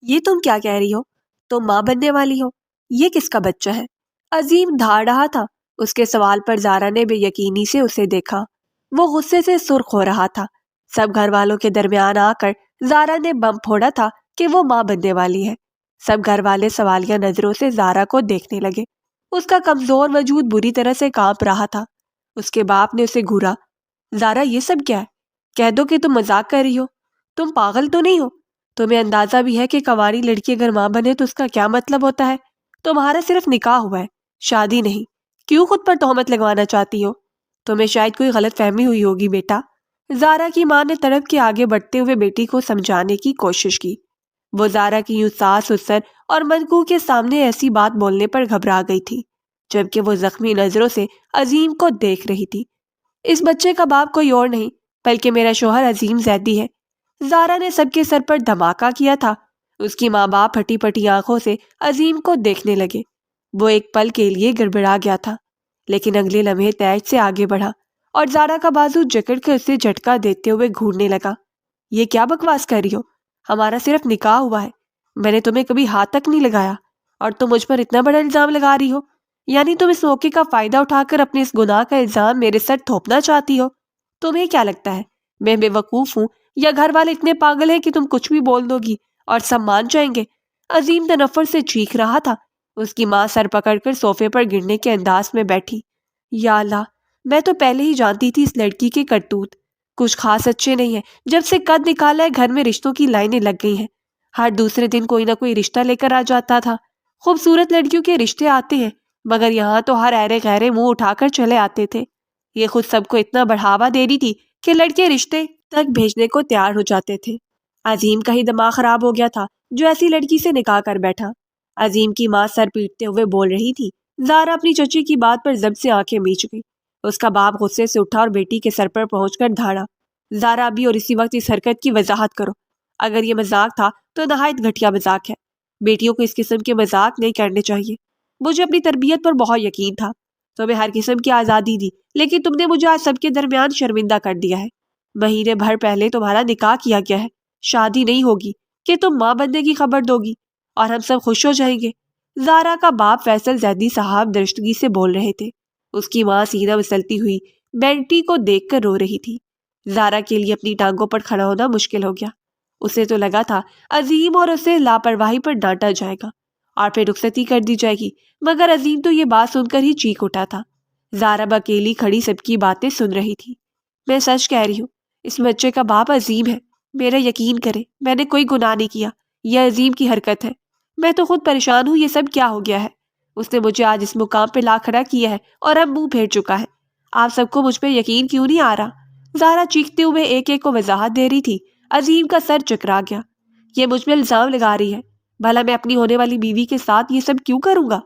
یہ تم کیا کہہ رہی ہو؟ تم ماں بننے والی ہو؟ یہ کس کا بچہ ہے؟ عظیم دھاڑ رہا تھا۔ اس کے سوال پر زارا نے بے یقینی سے اسے دیکھا۔ وہ غصے سے سرخ ہو رہا تھا۔ سب گھر والوں کے درمیان آ کر زارا نے بم پھوڑا تھا کہ وہ ماں بننے والی ہے۔ سب گھر والے سوالیہ نظروں سے زارا کو دیکھنے لگے۔ اس کا کمزور وجود بری طرح سے کانپ رہا تھا۔ اس کے باپ نے اسے گھورا۔ زارا، یہ سب کیا ہے؟ کہہ دو کہ تم مذاق کر رہی ہو۔ تم پاگل تو نہیں ہو؟ تمہیں اندازہ بھی ہے کہ کنواری لڑکی اگر ماں بنے تو اس کا کیا مطلب ہوتا ہے؟ تمہارا صرف نکاح ہوا ہے، شادی نہیں۔ کیوں خود پر تہمت لگوانا چاہتی ہو؟ تمہیں شاید کوئی غلط فہمی ہوئی ہوگی بیٹا۔ زارا کی ماں نے تڑپ کے آگے بڑھتے ہوئے بیٹی کو سمجھانے کی کوشش کی۔ وہ زارا کی یوں ساس سسر اور منقو کے سامنے ایسی بات بولنے پر گھبرا گئی تھی، جبکہ وہ زخمی نظروں سے عظیم کو دیکھ رہی تھی۔ اس بچے کا باپ کوئی اور نہیں بلکہ میرا شوہر عظیم زیدی ہے۔ زارا نے سب کے سر پر دھماکہ کیا تھا۔ اس کی ماں باپ پھٹی پھٹی آنکھوں سے عظیم کو دیکھنے لگے۔ وہ ایک پل کے لیے گڑبڑا گیا تھا، لیکن اگلے لمحے تیز سے آگے بڑھا اور زارا کا بازو جکڑ کے اسے جھٹکا دیتے ہوئے گھورنے لگا۔ یہ کیا بکواس کر رہی ہو؟ ہمارا صرف نکاح ہوا ہے، میں نے تمہیں کبھی ہاتھ تک نہیں لگایا، اور تم مجھ پر اتنا بڑا الزام لگا رہی ہو؟ یعنی تم اس موقع کا فائدہ اٹھا کر اپنے اس گناہ کا الزام میرے سر تھوپنا چاہتی ہو؟ تمہیں کیا لگتا ہے میں بے وقوف ہوں، یا گھر والے اتنے پاگل ہیں کہ تم کچھ بھی بول دو گی اور سب مان جائیں گے؟ عظیم تنفر سے چیخ رہا تھا۔ اس کی ماں سر پکڑ کر صوفے پر گرنے کے انداز میں بیٹھی۔ یا اللہ، میں تو پہلے ہی جانتی تھی اس لڑکی کے کرتوت کچھ خاص اچھے نہیں ہیں۔ جب سے قد نکالا ہے گھر میں رشتوں کی لائنیں لگ گئی ہیں۔ ہر دوسرے دن کوئی نہ کوئی رشتہ لے کر آ جاتا تھا۔ خوبصورت لڑکیوں کے رشتے آتے ہیں، مگر یہاں تو ہر ایرے غیرے منہ اٹھا کر چلے آتے تھے۔ یہ خود سب کو اتنا بڑھاوا دے رہی تھی کہ لڑکے رشتے تک بھیجنے کو تیار ہو جاتے تھے۔ عظیم کا ہی دماغ خراب ہو گیا تھا جو ایسی لڑکی سے نکاح کر بیٹھا۔ عظیم کی ماں سر پیٹتے ہوئے بول رہی تھی۔ زارا اپنی چچی کی بات پر ضبط سے آنکھیں میچ گئی۔ اس کا باپ غصے سے اٹھا اور بیٹی کے سر پر پہنچ کر دھاڑا۔ زارا، ابھی اور اسی وقت اس حرکت کی وضاحت کرو۔ اگر یہ مذاق تھا تو نہایت گھٹیا مذاق ہے۔ بیٹیوں کو اس قسم کے مذاق نہیں کرنے چاہیے۔ مجھے اپنی تربیت پر بہت یقین تھا، تمہیں ہر قسم کی آزادی دی، لیکن تم نے مجھے آج سب کے درمیان شرمندہ کر دیا ہے۔ مہینے بھر پہلے تمہارا نکاح کیا گیا ہے، شادی نہیں ہوگی کہ تم ماں بننے کی خبر دو گی اور ہم سب خوش ہو جائیں گے۔ زارا کا باپ فیصل زیدی صاحب درشتگی سے بول رہے تھے۔ اس کی ماں سینہ مسلتی ہوئی بیٹی کو دیکھ کر رو رہی تھی۔ زارا کے لیے اپنی ٹانگوں پر کھڑا ہونا مشکل ہو گیا۔ اسے تو لگا تھا عظیم اور اسے لاپرواہی پر ڈانٹا جائے گا اور پھر رخصتی کر دی جائے گی، مگر عظیم تو یہ بات سن کر ہی چیخ اٹھا تھا۔ زارا اکیلی کھڑی سب کی باتیں سن رہی تھی۔ میں سچ کہہ رہی ہوں، اس بچے کا باپ عظیم ہے، میرا یقین کرے، میں نے کوئی گناہ نہیں کیا، یہ عظیم کی حرکت ہے۔ میں تو خود پریشان ہوں، یہ سب کیا ہو گیا ہے؟ اس نے مجھے آج اس مقام پہ لا کھڑا کیا ہے اور اب منہ پھیر چکا ہے۔ آپ سب کو مجھ پہ یقین کیوں نہیں آ رہا؟ زارا چیختے ہوئے ایک ایک کو وضاحت دے رہی تھی۔ عظیم کا سر چکرا گیا۔ یہ مجھ پہ الزام لگا رہی ہے، بھلا میں اپنی ہونے والی بیوی کے ساتھ یہ سب کیوں کروں گا؟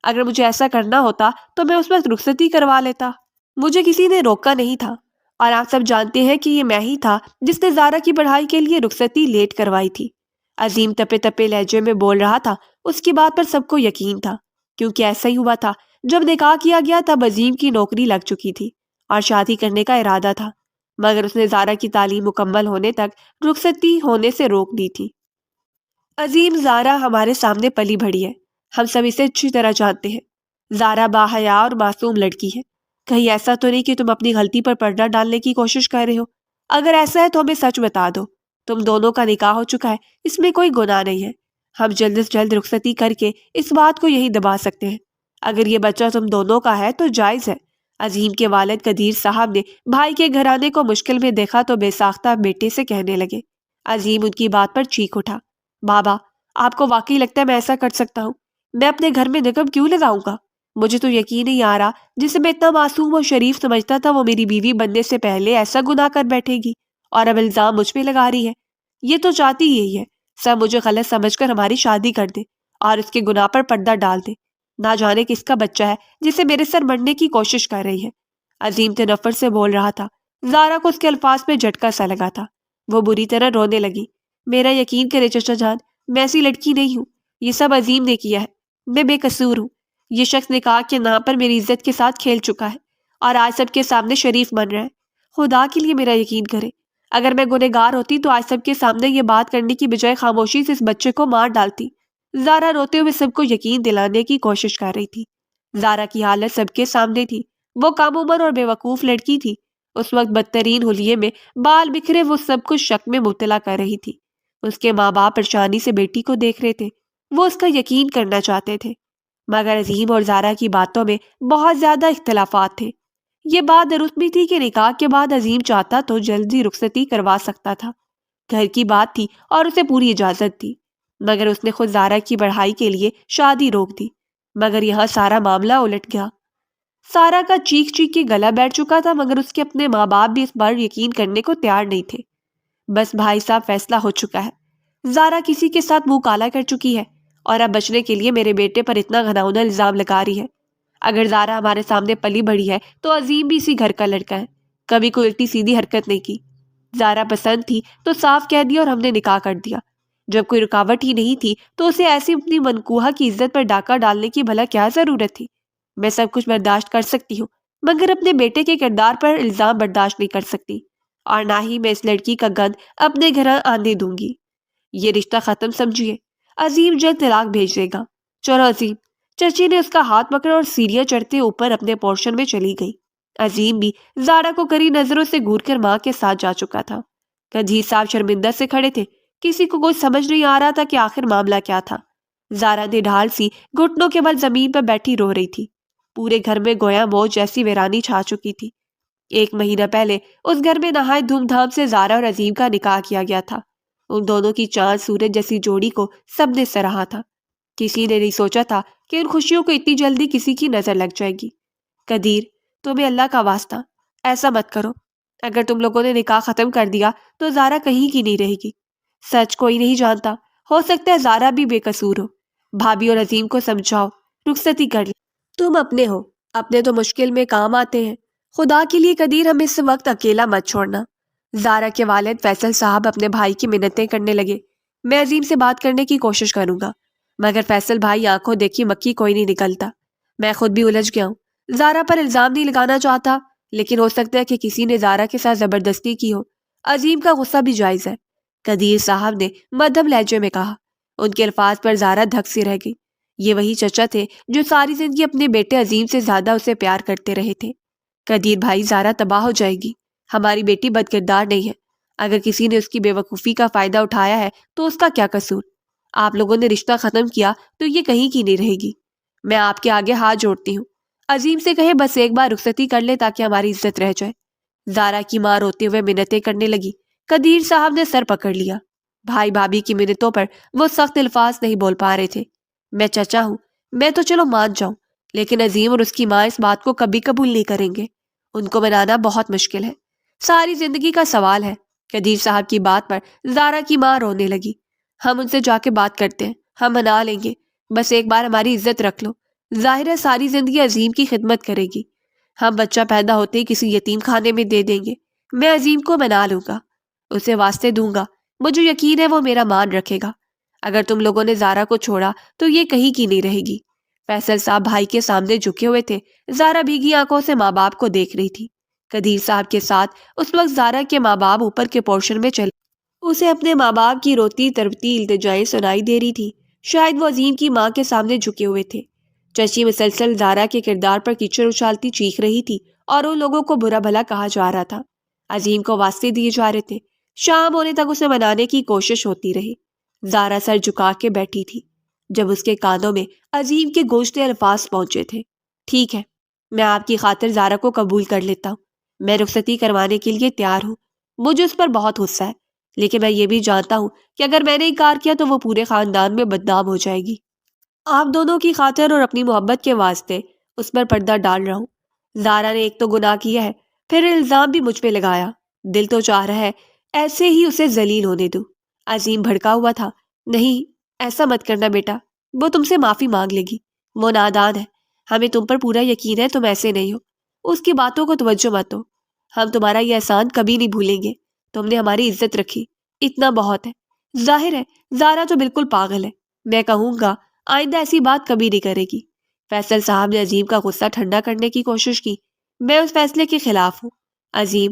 اگر مجھے ایسا کرنا ہوتا تو میں اس وقت رخصتی کروا لیتا، مجھے کسی نے روکا نہیں تھا، اور آپ سب جانتے ہیں کہ یہ میں ہی تھا جس نے زارا کی پڑھائی کے لیے رخصتی لیٹ کروائی تھی۔ عظیم تپے تپے لہجے میں بول رہا تھا۔ اس کی بات پر سب کو یقین تھا، کیونکہ ایسا ہی ہوا تھا۔ جب نکاح کیا گیا تب عظیم کی نوکری لگ چکی تھی اور شادی کرنے کا ارادہ تھا، مگر اس نے زارا کی تعلیم مکمل ہونے تک رخصتی ہونے سے روک دی تھی۔ عظیم، زارا ہمارے سامنے پلی بڑھی ہے، ہم سب اسے اچھی طرح جانتے ہیں۔ زارا باحیا اور معصوم لڑکی ہے، کہیں ایسا تو نہیں کہ تم اپنی غلطی پر پردہ ڈالنے کی کوشش کر رہے ہو؟ اگر ایسا ہے تو ہمیں سچ بتا دو، تم دونوں کا نکاح ہو چکا ہے، اس میں کوئی گناہ نہیں ہے۔ ہم جلد سے جلد رخصتی کر کے اس بات کو یہی دبا سکتے ہیں۔ اگر یہ بچہ تم دونوں کا ہے تو جائز ہے۔ عظیم کے والد قدیر صاحب نے بھائی کے گھرانے کو مشکل میں دیکھا تو بے ساختہ بیٹے سے کہنے لگے۔ عظیم ان کی بات پر چیخ اٹھا۔ بابا، آپ کو واقعی لگتا ہے میں ایسا کر سکتا ہوں؟ میں اپنے گھر میں نقب کیوں لگاؤں گا؟ مجھے تو یقین نہیں آ رہا، جسے میں اتنا معصوم و شریف سمجھتا تھا وہ میری بیوی بننے سے پہلے ایسا گناہ کر بیٹھے گی اور اب الزام مجھ پہ لگا رہی ہے۔ یہ تو چاہتی یہی ہے سب مجھے غلط سمجھ کر ہماری شادی کر دے اور اس کے گناہ پر پردہ ڈال دے۔ نہ جانے کس کا بچہ ہے جسے میرے سر مڑنے کی کوشش کر رہی ہے۔ عظیم تنفر سے بول رہا تھا۔ زارا کو اس کے الفاظ پہ جھٹکا سا لگا تھا۔ وہ بری طرح رونے لگی۔ میرا یقین کرے چچا جان، میں ایسی لڑکی نہیں ہوں، یہ سب عظیم نے کیا ہے، میں بے قصور ہوں۔ یہ شخص نکاح کے نام پر میری عزت کے ساتھ کھیل چکا ہے اور آج سب کے سامنے شریف بن رہا ہے۔ خدا کے لیے میرا یقین کرے، اگر میں گنہگار ہوتی تو آج سب کے سامنے یہ بات کرنے کی بجائے خاموشی سے اس بچے کو مار ڈالتی۔ زارا روتے ہوئے سب کو یقین دلانے کی کوشش کر رہی تھی۔ زارا کی حالت سب کے سامنے تھی۔ وہ کم عمر اور بے وقوف لڑکی تھی۔ اس وقت بدترین حلیے میں بال بکھرے وہ سب کچھ شک میں مبتلا کر رہی تھی۔ اس کے ماں باپ پریشانی سے بیٹی کو دیکھ رہے تھے۔ وہ اس کا یقین کرنا چاہتے تھے، مگر عظیم اور زارا کی باتوں میں بہت زیادہ اختلافات تھے۔ یہ بات درست بھی تھی کہ نکاح کے بعد عظیم چاہتا تو جلدی رخصتی کروا سکتا تھا۔ گھر کی بات تھی اور اسے پوری اجازت تھی، مگر اس نے خود زارا کی پڑھائی کے لیے شادی روک دی۔ مگر یہاں سارا معاملہ الٹ گیا۔ سارا کا چیخ چیخ کے گلا بیٹھ چکا تھا، مگر اس کے اپنے ماں باپ بھی اس بار یقین کرنے کو تیار نہیں تھے۔ بس بھائی صاحب، فیصلہ ہو چکا ہے۔ زارا کسی کے ساتھ منہ کالا کر چکی ہے اور اب بچنے کے لیے میرے بیٹے پر اتنا گھناؤنا الزام لگا رہی ہے۔ اگر زارا ہمارے سامنے پلی بڑھی ہے تو عظیم بھی اسی گھر کا لڑکا ہے، کبھی کوئی الٹی سیدھی حرکت نہیں کی۔ زارا پسند تھی تو صاف کہہ دیا اور ہم نے نکاح کر دیا۔ جب کوئی رکاوٹ ہی نہیں تھی تو اسے ایسی اپنی منکوہا کی عزت پر ڈاکہ ڈالنے کی بھلا کیا ضرورت تھی؟ میں سب کچھ برداشت کر سکتی ہوں، مگر اپنے بیٹے کے کردار پر الزام برداشت نہیں کر سکتی، اور نہ ہی میں اس لڑکی کا گند اپنے گھر آنے دوں گی۔ یہ رشتہ ختم سمجھیے، عظیم جلد طلاق بھیج دے گا۔ چلو عظیم۔ چچی نے اس کا ہاتھ پکڑا اور سیڑھیاں چڑھتے اوپر اپنے پورشن میں چلی گئی۔ عظیم بھی زارا کو کری نظروں سے گھور کر ماں کے ساتھ جا چکا تھا۔ قدیر صاحب شرمندہ سے کھڑے تھے۔ کسی کو کچھ سمجھ نہیں آ رہا تھا کہ آخر معاملہ کیا تھا۔ زارا نے ڈھال سی گھٹنوں کے بل زمین پر بیٹھی رو رہی تھی۔ پورے گھر میں گویا موج جیسی ویرانی چھا چکی تھی۔ 1 مہینہ پہلے اس گھر میں نہایت دھوم دھام سے زارا اور عظیم کا نکاح کیا گیا تھا۔ ان دونوں کی چاند سورج جیسی جوڑی کو سب نے سراہا تھا۔ کسی نے نہیں سوچا تھا کہ ان خوشیوں کو اتنی جلدی کسی کی نظر لگ جائے گی۔ قدیر، تمہیں اللہ کا واسطہ ایسا مت کرو۔ اگر تم لوگوں نے نکاح ختم کر دیا تو زارا کہیں کی نہیں رہے گی۔ سچ کوئی نہیں جانتا، ہو سکتا ہے زارا بھی بے قصور ہو۔ بھابھی اور عظیم کو سمجھاؤ، رخصتی کر لیں۔ تم اپنے ہو، اپنے تو مشکل میں کام آتے ہیں۔ خدا کے لیے قدیر، ہمیں اس وقت اکیلا مت چھوڑنا۔ زارا کے والد فیصل صاحب اپنے بھائی کی منتیں کرنے لگے۔ میں عظیم سے بات کرنے کی کوشش کروں گا، مگر فیصل بھائی، آنکھوں دیکھی مکھی کوئی نہیں نکلتا۔ میں خود بھی الجھ گیا ہوں۔ زارا پر الزام نہیں لگانا چاہتا، لیکن ہو سکتا ہے کہ کسی نے زارا کے ساتھ زبردستی کی ہو۔ عظیم کا غصہ بھی جائز ہے، قدیر صاحب نے مدھم لہجے میں کہا۔ ان کے الفاظ پر زارا دھک سی رہ گئی۔ یہ وہی چچا تھے جو ساری زندگی اپنے بیٹے عظیم سے زیادہ اسے پیار کرتے رہے تھے۔ قدیر بھائی، زارا تباہ ہو جائے گی۔ ہماری بیٹی بد کردار نہیں ہے۔ اگر کسی نے اس کی بے وقوفی کا فائدہ اٹھایا ہے تو اس کا کیا قصور؟ آپ لوگوں نے رشتہ ختم کیا تو یہ کہیں کی نہیں رہے گی۔ میں آپ کے آگے ہاتھ جوڑتی ہوں، عظیم سے کہے بس ایک بار رخصتی کر لے تاکہ ہماری عزت رہ جائے۔ زارا کی ماں روتے ہوئے منتیں کرنے لگی۔ قدیر صاحب نے سر پکڑ لیا۔ بھائی بھابھی کی منتوں پر وہ سخت الفاظ نہیں بول پا رہے تھے۔ میں چچا ہوں، میں تو چلو مان جاؤں، لیکن عظیم اور اس کی ماں اس بات کو کبھی قبول نہیں کریں گے۔ ان کو منانا بہت مشکل ہے، ساری زندگی کا سوال ہے۔ قدیر صاحب کی بات پر زارا کی ماں رونے لگی۔ ہم ان سے جا کے بات کرتے ہیں، ہم منا لیں گے، بس ایک بار ہماری عزت رکھ لو۔ ظاہر ہے ساری زندگی عظیم کی خدمت کرے گی، ہم بچہ پیدا ہوتے ہی کسی یتیم خانے میں دے دیں گے۔ میں عظیم کو منا لوں گا، اسے واسطے دوں گا، مجھے یقین ہے وہ میرا مان رکھے گا۔ اگر تم لوگوں نے زارا کو چھوڑا تو یہ کہیں کی نہیں رہے گی۔ فیصل صاحب بھائی کے سامنے جھکے ہوئے تھے۔ زارا بھیگی آنکھوں سے ماں باپ کو دیکھ رہی تھی۔ قدیر صاحب کے ساتھ اس وقت زارا کے ماں باپ اوپر کے پورشن میں چلے۔ اسے اپنے ماں باپ کی روتی تڑپتی التجائیں سنائی دے رہی تھی۔ شاید وہ عظیم کی ماں کے سامنے جھکے ہوئے تھے۔ چچی مسلسل زارا کے کردار پر کیچڑ اچھالتی چیخ رہی تھی اور ان لوگوں کو برا بھلا کہا جا رہا تھا۔ عظیم کو واسطے دیے جا رہے تھے۔ شام ہونے تک اسے منانے کی کوشش ہوتی رہی۔ زارا سر جھکا کے بیٹھی تھی جب اس کے کانوں میں عظیم کے گونجتے الفاظ پہنچے تھے۔ ٹھیک ہے، میں آپ کی خاطر زارا کو قبول کر لیتا ہوں، میں رخصتی کروانے کے لیے تیار ہوں۔ مجھے اس پر بہت غصہ ہے، لیکن میں یہ بھی جانتا ہوں کہ اگر میں نے انکار کیا تو وہ پورے خاندان میں بدنام ہو جائے گی۔ آپ دونوں کی خاطر اور اپنی محبت کے واسطے اس پر پردہ ڈال رہا ہوں۔ زارا نے ایک تو گناہ کیا ہے، پھر الزام بھی مجھ پہ لگایا۔ دل تو چاہ رہا ہے ایسے ہی اسے ذلیل ہونے دوں۔ عظیم بھڑکا ہوا تھا۔ نہیں، ایسا مت کرنا بیٹا، وہ تم سے معافی مانگ لے گی، وہ نادان ہے، ہمیں تم پر پورا یقین ہے تم ایسے نہیں ہو، اس کی باتوں کو توجہ مت دو، ہم تمہارا یہ احسان کبھی نہیں بھولیں گے، تم نے ہماری عزت رکھی، اتنا بہت ہے۔ ظاہر ہے زارا تو بالکل پاگل ہے، میں کہوں گا آئندہ ایسی بات کبھی نہیں کرے گی۔ فیصل صاحب نے عظیم کا غصہ ٹھنڈا کرنے کی کوشش کی۔ میں اس فیصلے کے خلاف ہوں۔ عظیم،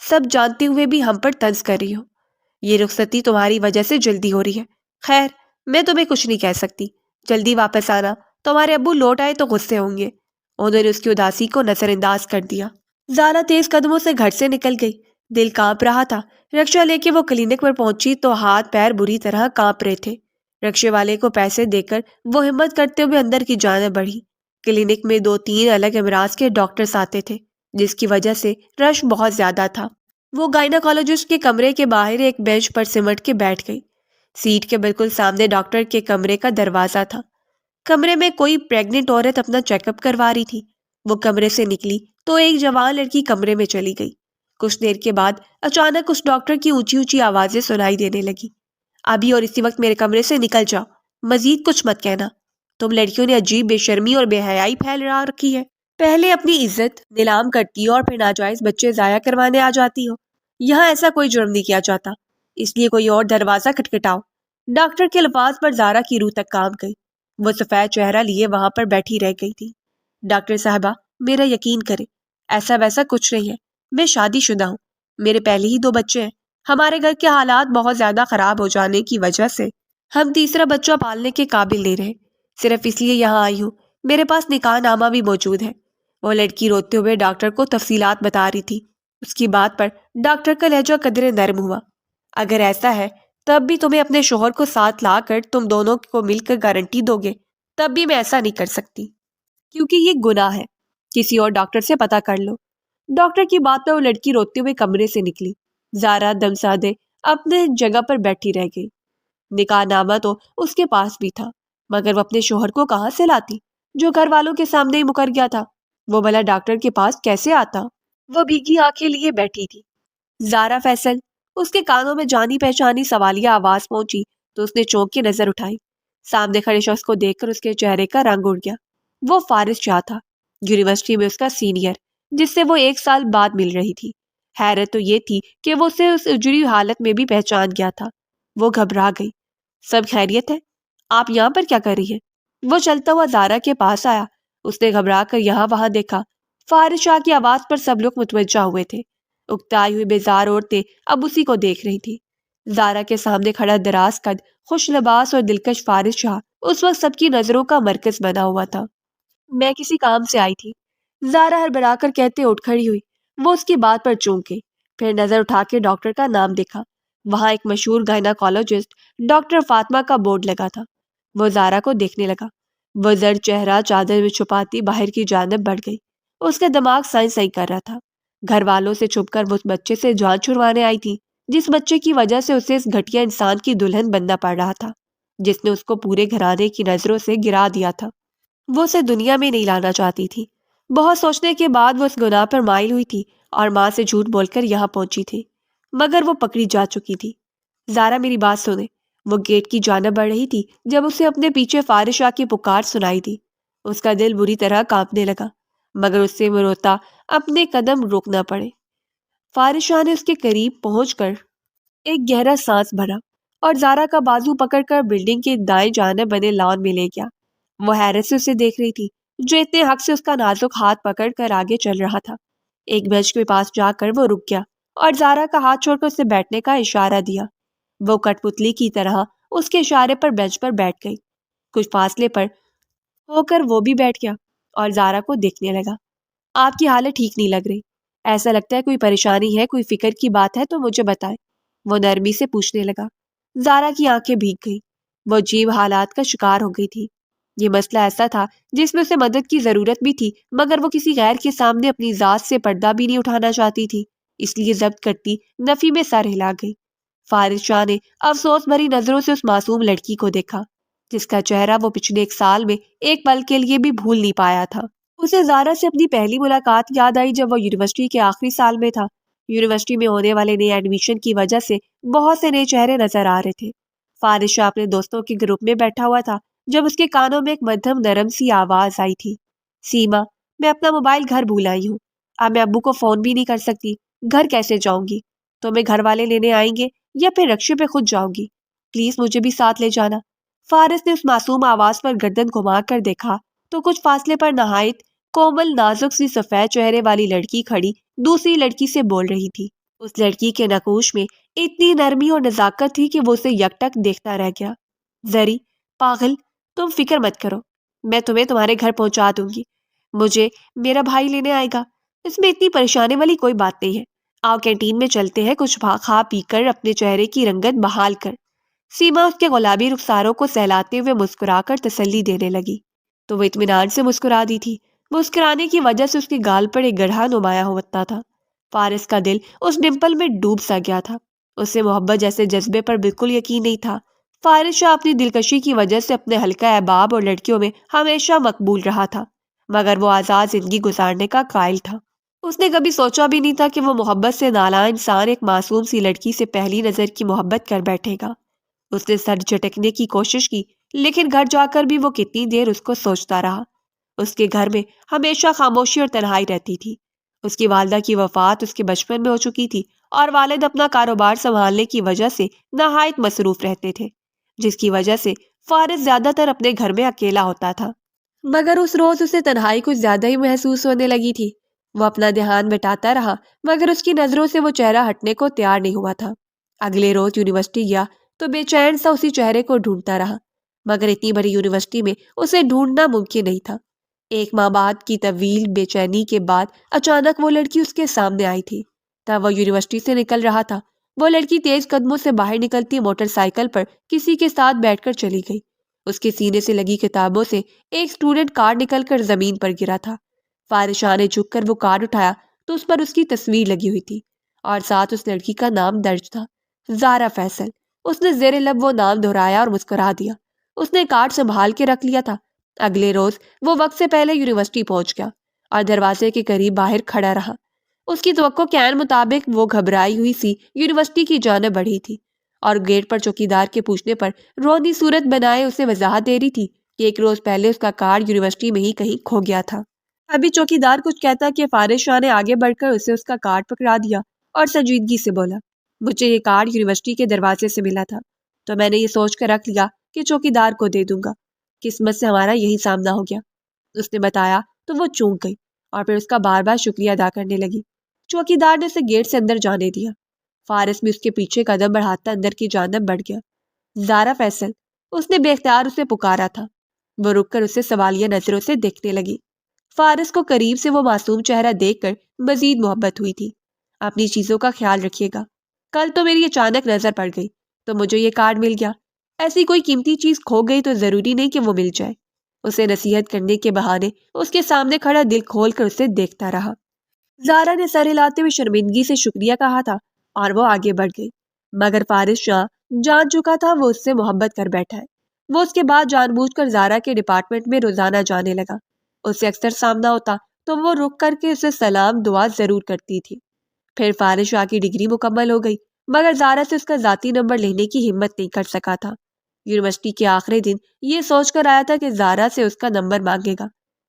سب جانتے ہوئے بھی ہم پر طنز کر رہی ہو. یہ رخصتی تمہاری وجہ سے جلدی ہو رہی ہے. خیر، میں تمہیں کچھ نہیں کہہ سکتی. جلدی واپس آنا. تمہارے ابو لوٹ آئے تو غصے ہوں گے. انہوں نے اس کی اداسی کو نظر انداز کر دیا. زارا تیز قدموں سے گھر سے نکل گئی. دل کانپ رہا تھا. رکشہ لے کے وہ کلینک پر پہنچی تو ہاتھ پیر بری طرح کانپ رہے تھے. رکشے والے کو پیسے دے کر وہ ہمت کرتے ہوئے اندر کی جانب بڑھی. کلینک میں 2-3 الگ امراض کے ڈاکٹرز آتے تھے، جس کی وجہ سے رش بہت زیادہ تھا. وہ گائناکالوجسٹ کے کمرے کے باہر ایک بینچ پر سمٹ کے بیٹھ گئی. سیٹ کے بالکل سامنے ڈاکٹر کے کمرے کا دروازہ تھا. کمرے میں کوئی پریگننٹ عورت اپنا چیک اپ کروا رہی تھی. وہ کمرے سے نکلی تو ایک جوان لڑکی کمرے میں چلی گئی. کچھ دیر کے بعد اچانک اس ڈاکٹر کی اونچی اونچی آوازیں سنائی دینے لگی. ابھی اور اسی وقت میرے کمرے سے نکل جاؤ. مزید کچھ مت کہنا. تم لڑکیوں نے عجیب بے شرمی اور بے حیائی پھیل رکھی ہے. پہلے اپنی عزت نیلام کرتی ہو اور پھر ناجائز بچے ضائع کروانے آ جاتی ہو. یہاں ایسا کوئی جرم نہیں کیا جاتا، اس لیے کوئی اور دروازہ کھٹکھٹاؤ. ڈاکٹر کے الفاظ پر زارا کی روح تک کانپ گئی. وہ سفید چہرہ لیے وہاں پر بیٹھی رہ گئی تھی. ڈاکٹر صاحبہ، میرا یقین کرے، ایسا ویسا کچھ نہیں ہے. میں شادی شدہ ہوں. میرے پہلے ہی 2 بچے ہیں. ہمارے گھر کے حالات بہت زیادہ خراب ہو جانے کی وجہ سے ہم تیسرا بچہ پالنے کے قابل نہیں رہے. صرف اس لیے یہاں آئی ہوں. میرے پاس نکاح نامہ بھی موجود ہے. وہ لڑکی روتے ہوئے ڈاکٹر کو تفصیلات بتا رہی تھی. اس کی بات پر ڈاکٹر کا لہجہ قدرے نرم ہوا. اگر ایسا ہے تب بھی تمہیں اپنے شوہر کو ساتھ لا کر تم دونوں کو مل کر گارنٹی دو گے؟ تب بھی میں ایسا نہیں کر سکتی، کیونکہ یہ گناہ ہے. کسی اور ڈاکٹر سے پتہ کر لو. ڈاکٹر کی بات پر وہ لڑکی روتے ہوئے کمرے سے نکلی. زارا دم سادے اپنے جگہ پر بیٹھی رہ گئی. نکاح نامہ تو اس کے پاس بھی تھا، مگر وہ اپنے شوہر کو کہاں سے لاتی جو گھر والوں کے سامنے ہی مکر گیا تھا؟ وہ بھلا ڈاکٹر کے پاس کیسے آتا؟ وہ بھیگی آنکھیں لیے بیٹھی تھی. زارا فیصل. اس کے کانوں میں جانی پہچانی سوالیہ آواز پہنچی تو اس نے چونک کے نظر اٹھائی. سامنے کھڑے شخص کو دیکھ کر اس کے چہرے کا رنگ اڑ گیا. وہ فارس شاہ تھا، یونیورسٹی میں اس کا سینئر، جس سے وہ 1 سال بعد مل رہی تھی. حیرت تو یہ تھی کہ وہ اسے اس اجڑی حالت میں بھی پہچان گیا تھا. وہ گھبرا گئی. سب خیریت ہے؟ آپ یہاں پر کیا کر رہی ہیں؟ وہ چلتا ہوا زارا کے پاس آیا. اس نے گھبرا کر یہاں وہاں دیکھا. فارس شاہ کی آواز پر سب لوگ متوجہ ہوئے تھے. اکتائی ہوئی بیزار عورتیں اب اسی کو دیکھ رہی تھی. زارا کے سامنے کھڑا دراز قد، خوش لباس اور دلکش فارس شاہ اس وقت سب کی نظروں کا مرکز بنا ہوا تھا. میں کسی کام سے آئی تھی، زارا ہڑبڑا کر کہتے اٹھ کھڑی ہوئی. وہ اس کی بات پر چونک گئی، پھر نظر اٹھا کے ڈاکٹر کا نام دیکھا. وہاں ایک مشہور گائناکالوجسٹ ڈاکٹر فاطمہ کا بورڈ لگا تھا. وہ زارا کو دیکھنے لگا. وہ زرد چہرہ چادر میں چھپاتی باہر کی جانب بڑھ گئی. اس کا دماغ سائیں سائیں کر رہا تھا. گھر والوں سے چھپ کر وہ اس بچے سے جان چھڑوانے آئی تھی، جس بچے کی وجہ سے اسے اس گھٹیا انسان کی دلہن بننا پڑ رہا تھا، جس نے اس کو پورے گھرانے کی نظروں سے گرا دیا تھا. وہ اسے دنیا میں نہیں لانا چاہتی تھی. بہت سوچنے کے بعد وہ اس گناہ پر مائل ہوئی تھی اور ماں سے جھوٹ بول کر یہاں پہنچی تھی، مگر وہ پکڑی جا چکی تھی. زارا میری بات سنے. وہ گیٹ کی جانب بڑھ رہی تھی جب اسے اپنے پیچھے فارس شاہ کی پکار سنائی دی. اس کا دل بری طرح کانپنے لگا، مگر اس سے وہ روتا اپنے قدم روکنا پڑے. فارس شاہ نے اس کے قریب پہنچ کر ایک گہرا سانس بھرا اور زارا کا بازو پکڑ کر بلڈنگ کے دائیں جانب بنے لان میں لے گیا. وہ حیرت سے اسے دیکھ رہی تھی جو اتنے حق سے اس کا نازک ہاتھ پکڑ کر آگے چل رہا تھا. ایک بینچ کے پاس جا کر وہ رک گیا اور زارا کا ہاتھ چھوڑ کر اسے بیٹھنے کا اشارہ دیا. وہ کٹ پتلی کی طرح اس کے اشارے پر بینچ پر بیٹھ گئی. کچھ فاصلے پر ہو کر وہ بھی بیٹھ گیا اور زارا کو دیکھنے لگا. آپ کی حالت ٹھیک نہیں لگ رہی. ایسا لگتا ہے کوئی پریشانی ہے، کوئی فکر کی بات ہے تو مجھے بتائے. وہ نرمی سے پوچھنے لگا. زارا کی آنکھیں بھیگ گئی. وہ عجیب حالات کا شکار ہو گئی تھی. یہ مسئلہ ایسا تھا جس میں اسے مدد کی ضرورت بھی تھی، مگر وہ کسی غیر کے سامنے اپنی ذات سے پردہ بھی نہیں اٹھانا چاہتی تھی، اس لیے ضبط کرتی نفی میں سر ہلا گئی. فارس شاہ نے افسوس بھری نظروں سے اس معصوم لڑکی کو دیکھا جس کا چہرہ وہ پچھلے 1 سال میں ایک پل کے لیے بھی بھول نہیں پایا تھا. اسے زارا سے اپنی پہلی ملاقات یاد آئی جب وہ یونیورسٹی کے آخری سال میں تھا. یونیورسٹی میں ہونے والے نئے ایڈمیشن کی وجہ سے بہت سے نئے چہرے نظر آ رہے تھے. فارس شاہ اپنے دوستوں کے گروپ میں بیٹھا ہوا تھا جب اس کے کانوں میں ایک مدھم نرم سی آواز آئی تھی. سیما، میں اپنا موبائل گھر بھول آئی ہوں. اب میں ابو کو فون بھی نہیں کر سکتی. گھر کیسے جاؤں گی؟ تو میں گھر والے لینے آئیں گے یا پھر رکشے پہ خود جاؤں گی؟ پلیز مجھے بھی ساتھ لے جانا. فارس نے اس معصوم آواز پر گردن گھما کر دیکھا تو کچھ فاصلے پر نہایت کومل نازک سی سفید چہرے والی لڑکی کھڑی دوسری لڑکی سے بول رہی تھی. اس لڑکی کے نقوش میں اتنی نرمی اور نزاکت تھی کہ وہ اسے یکٹک دیکھتا رہ گیا۔ زری، پاگل، تم فکر مت کرو، میں تمہیں تمہارے گھر پہنچا دوں گی، مجھے میرا بھائی لینے آئے گا، اس میں اتنی پریشانی والی کوئی بات نہیں ہے۔ آؤ کینٹین میں چلتے ہیں، کچھ کھا پی کر اپنے چہرے کی رنگت بحال کر۔ سیما اس کے گلابی رخساروں کو سہلاتے ہوئے مسکرا کر تسلی دینے لگی، تو وہ اطمینان سے مسکرا دی تھی۔ مسکرانے کی وجہ سے اس کے گال پر ایک گڑھا نمایاں ہوتا تھا۔ فارس کا دل اس ڈمپل میں ڈوب سا گیا تھا۔ اسے محبت جیسے جذبے پر بالکل یقین نہیں تھا۔ فارس شاہ اپنی دلکشی کی وجہ سے اپنے حلقہ احباب اور لڑکیوں میں ہمیشہ مقبول رہا تھا، مگر وہ آزاد زندگی گزارنے کا قائل تھا۔ اس نے کبھی سوچا بھی نہیں تھا کہ وہ محبت سے نالاں انسان ایک معصوم سی لڑکی سے پہلی نظر کی محبت کر بیٹھے گا۔ اس نے سر جھٹکنے کی کوشش کی، لیکن گھر جا کر بھی وہ کتنی دیر اس کو سوچتا رہا۔ اس کے گھر میں ہمیشہ خاموشی اور تنہائی رہتی تھی۔ اس کی والدہ کی وفات اس کے بچپن میں ہو چکی تھی اور والد اپنا کاروبار سنبھالنے کی وجہ سے نہایت مصروف رہتے تھے، جس کی وجہ سے فارس زیادہ تر اپنے گھر میں اکیلا ہوتا تھا۔ مگر اس روز اسے تنہائی کچھ زیادہ ہی محسوس ہونے لگی تھی۔ وہ اپنا دھیان مٹاتا رہا، مگر اس کی نظروں سے وہ چہرہ ہٹنے کو تیار نہیں ہوا تھا۔ اگلے روز یونیورسٹی گیا تو بے چین سا اسی چہرے کو ڈھونڈتا رہا، مگر اتنی بڑی یونیورسٹی میں اسے ڈھونڈنا ممکن نہیں تھا۔ ایک ماہ بعد کی طویل بے چینی کے بعد اچانک وہ لڑکی اس کے سامنے آئی تھی۔ تب وہ یونیورسٹی سے نکل رہا تھا۔ وہ لڑکی تیز قدموں سے باہر نکلتی موٹر سائیکل پر کسی کے ساتھ بیٹھ کر چلی گئی۔ اس کے سینے سے لگی کتابوں سے ایک اسٹوڈنٹ کارڈ نکل کر زمین پر گرا تھا۔ فارس شاہ نے جھک کر وہ کارڈ اٹھایا تو اس پر اس کی تصویر لگی ہوئی تھی اور ساتھ اس لڑکی کا نام درج تھا، زارا فیصل۔ اس نے زیر لب وہ نام دہرایا اور مسکرا دیا۔ اس نے کارڈ سنبھال کے رکھ لیا تھا۔ اگلے روز وہ وقت سے پہلے یونیورسٹی پہنچ گیا اور دروازے کے قریب باہر کھڑا رہا۔ اس کی توقع کے عین مطابق وہ گھبرائی ہوئی سی یونیورسٹی کی جانب بڑھی تھی اور گیٹ پر چوکیدار کے پوچھنے پر رونی صورت بنائے اسے وضاحت دے رہی تھی کہ ایک روز پہلے اس کا کارڈ یونیورسٹی میں ہی کہیں کھو گیا تھا۔ ابھی چوکیدار کچھ کہتا کہ فارس شاہ نے آگے بڑھ کر اسے اس کا کارڈ پکڑا دیا اور سنجیدگی سے بولا، مجھے یہ کارڈ یونیورسٹی کے دروازے سے ملا تھا، تو میں نے یہ سوچ کر رکھ لیا کہ چوکیدار کو دے دوں گا۔ قسمت سے ہمارا یہی سامنا ہو گیا۔ اس نے بتایا تو وہ چونک گئی اور پھر اس کا بار بار شکریہ ادا کرنے لگی۔ چوکیدار نے اسے گیٹ سے اندر جانے دیا۔ فارس بھی اس کے پیچھے قدم بڑھاتا اندر کی جانب بڑھ گیا۔ زارا فیصل، اس نے بے اختیار اسے پکارا تھا۔ وہ رک کر اسے سوالیہ نظروں سے دیکھنے لگی۔ فارس کو قریب سے وہ معصوم چہرہ دیکھ کر مزید محبت ہوئی تھی۔ اپنی چیزوں کا خیال رکھیے گا، کل تو میری اچانک نظر پڑ گئی تو مجھے یہ کارڈ مل گیا، ایسی کوئی قیمتی چیز کھو گئی تو ضروری نہیں کہ وہ مل جائے۔ اسے نصیحت کرنے کے بہانے اس کے سامنے کھڑا دل کھول کر اسے دیکھتا رہا۔ زارا نے سر ہلاتے ہوئے شرمندگی سے شکریہ کہا تھا اور وہ آگے بڑھ گئی، مگر فارس شاہ جان چکا تھا وہ اس سے محبت کر بیٹھا ہے۔ وہ اس کے بعد جان بوجھ کر زارا کے ڈپارٹمنٹ میں روزانہ جانے لگا۔ اس سے اکثر سامنا ہوتا تو وہ رک کر کے اسے سلام دعا ضرور کرتی تھی۔ پھر فارس شاہ کی ڈگری مکمل ہو گئی، مگر زارا سے اس کا ذاتی نمبر لینے کی ہمت نہیں کر سکا تھا۔ یونیورسٹی کے آخری دن یہ سوچ کر آیا تھا کہ زارا سے اس کا نمبر مانگے گا،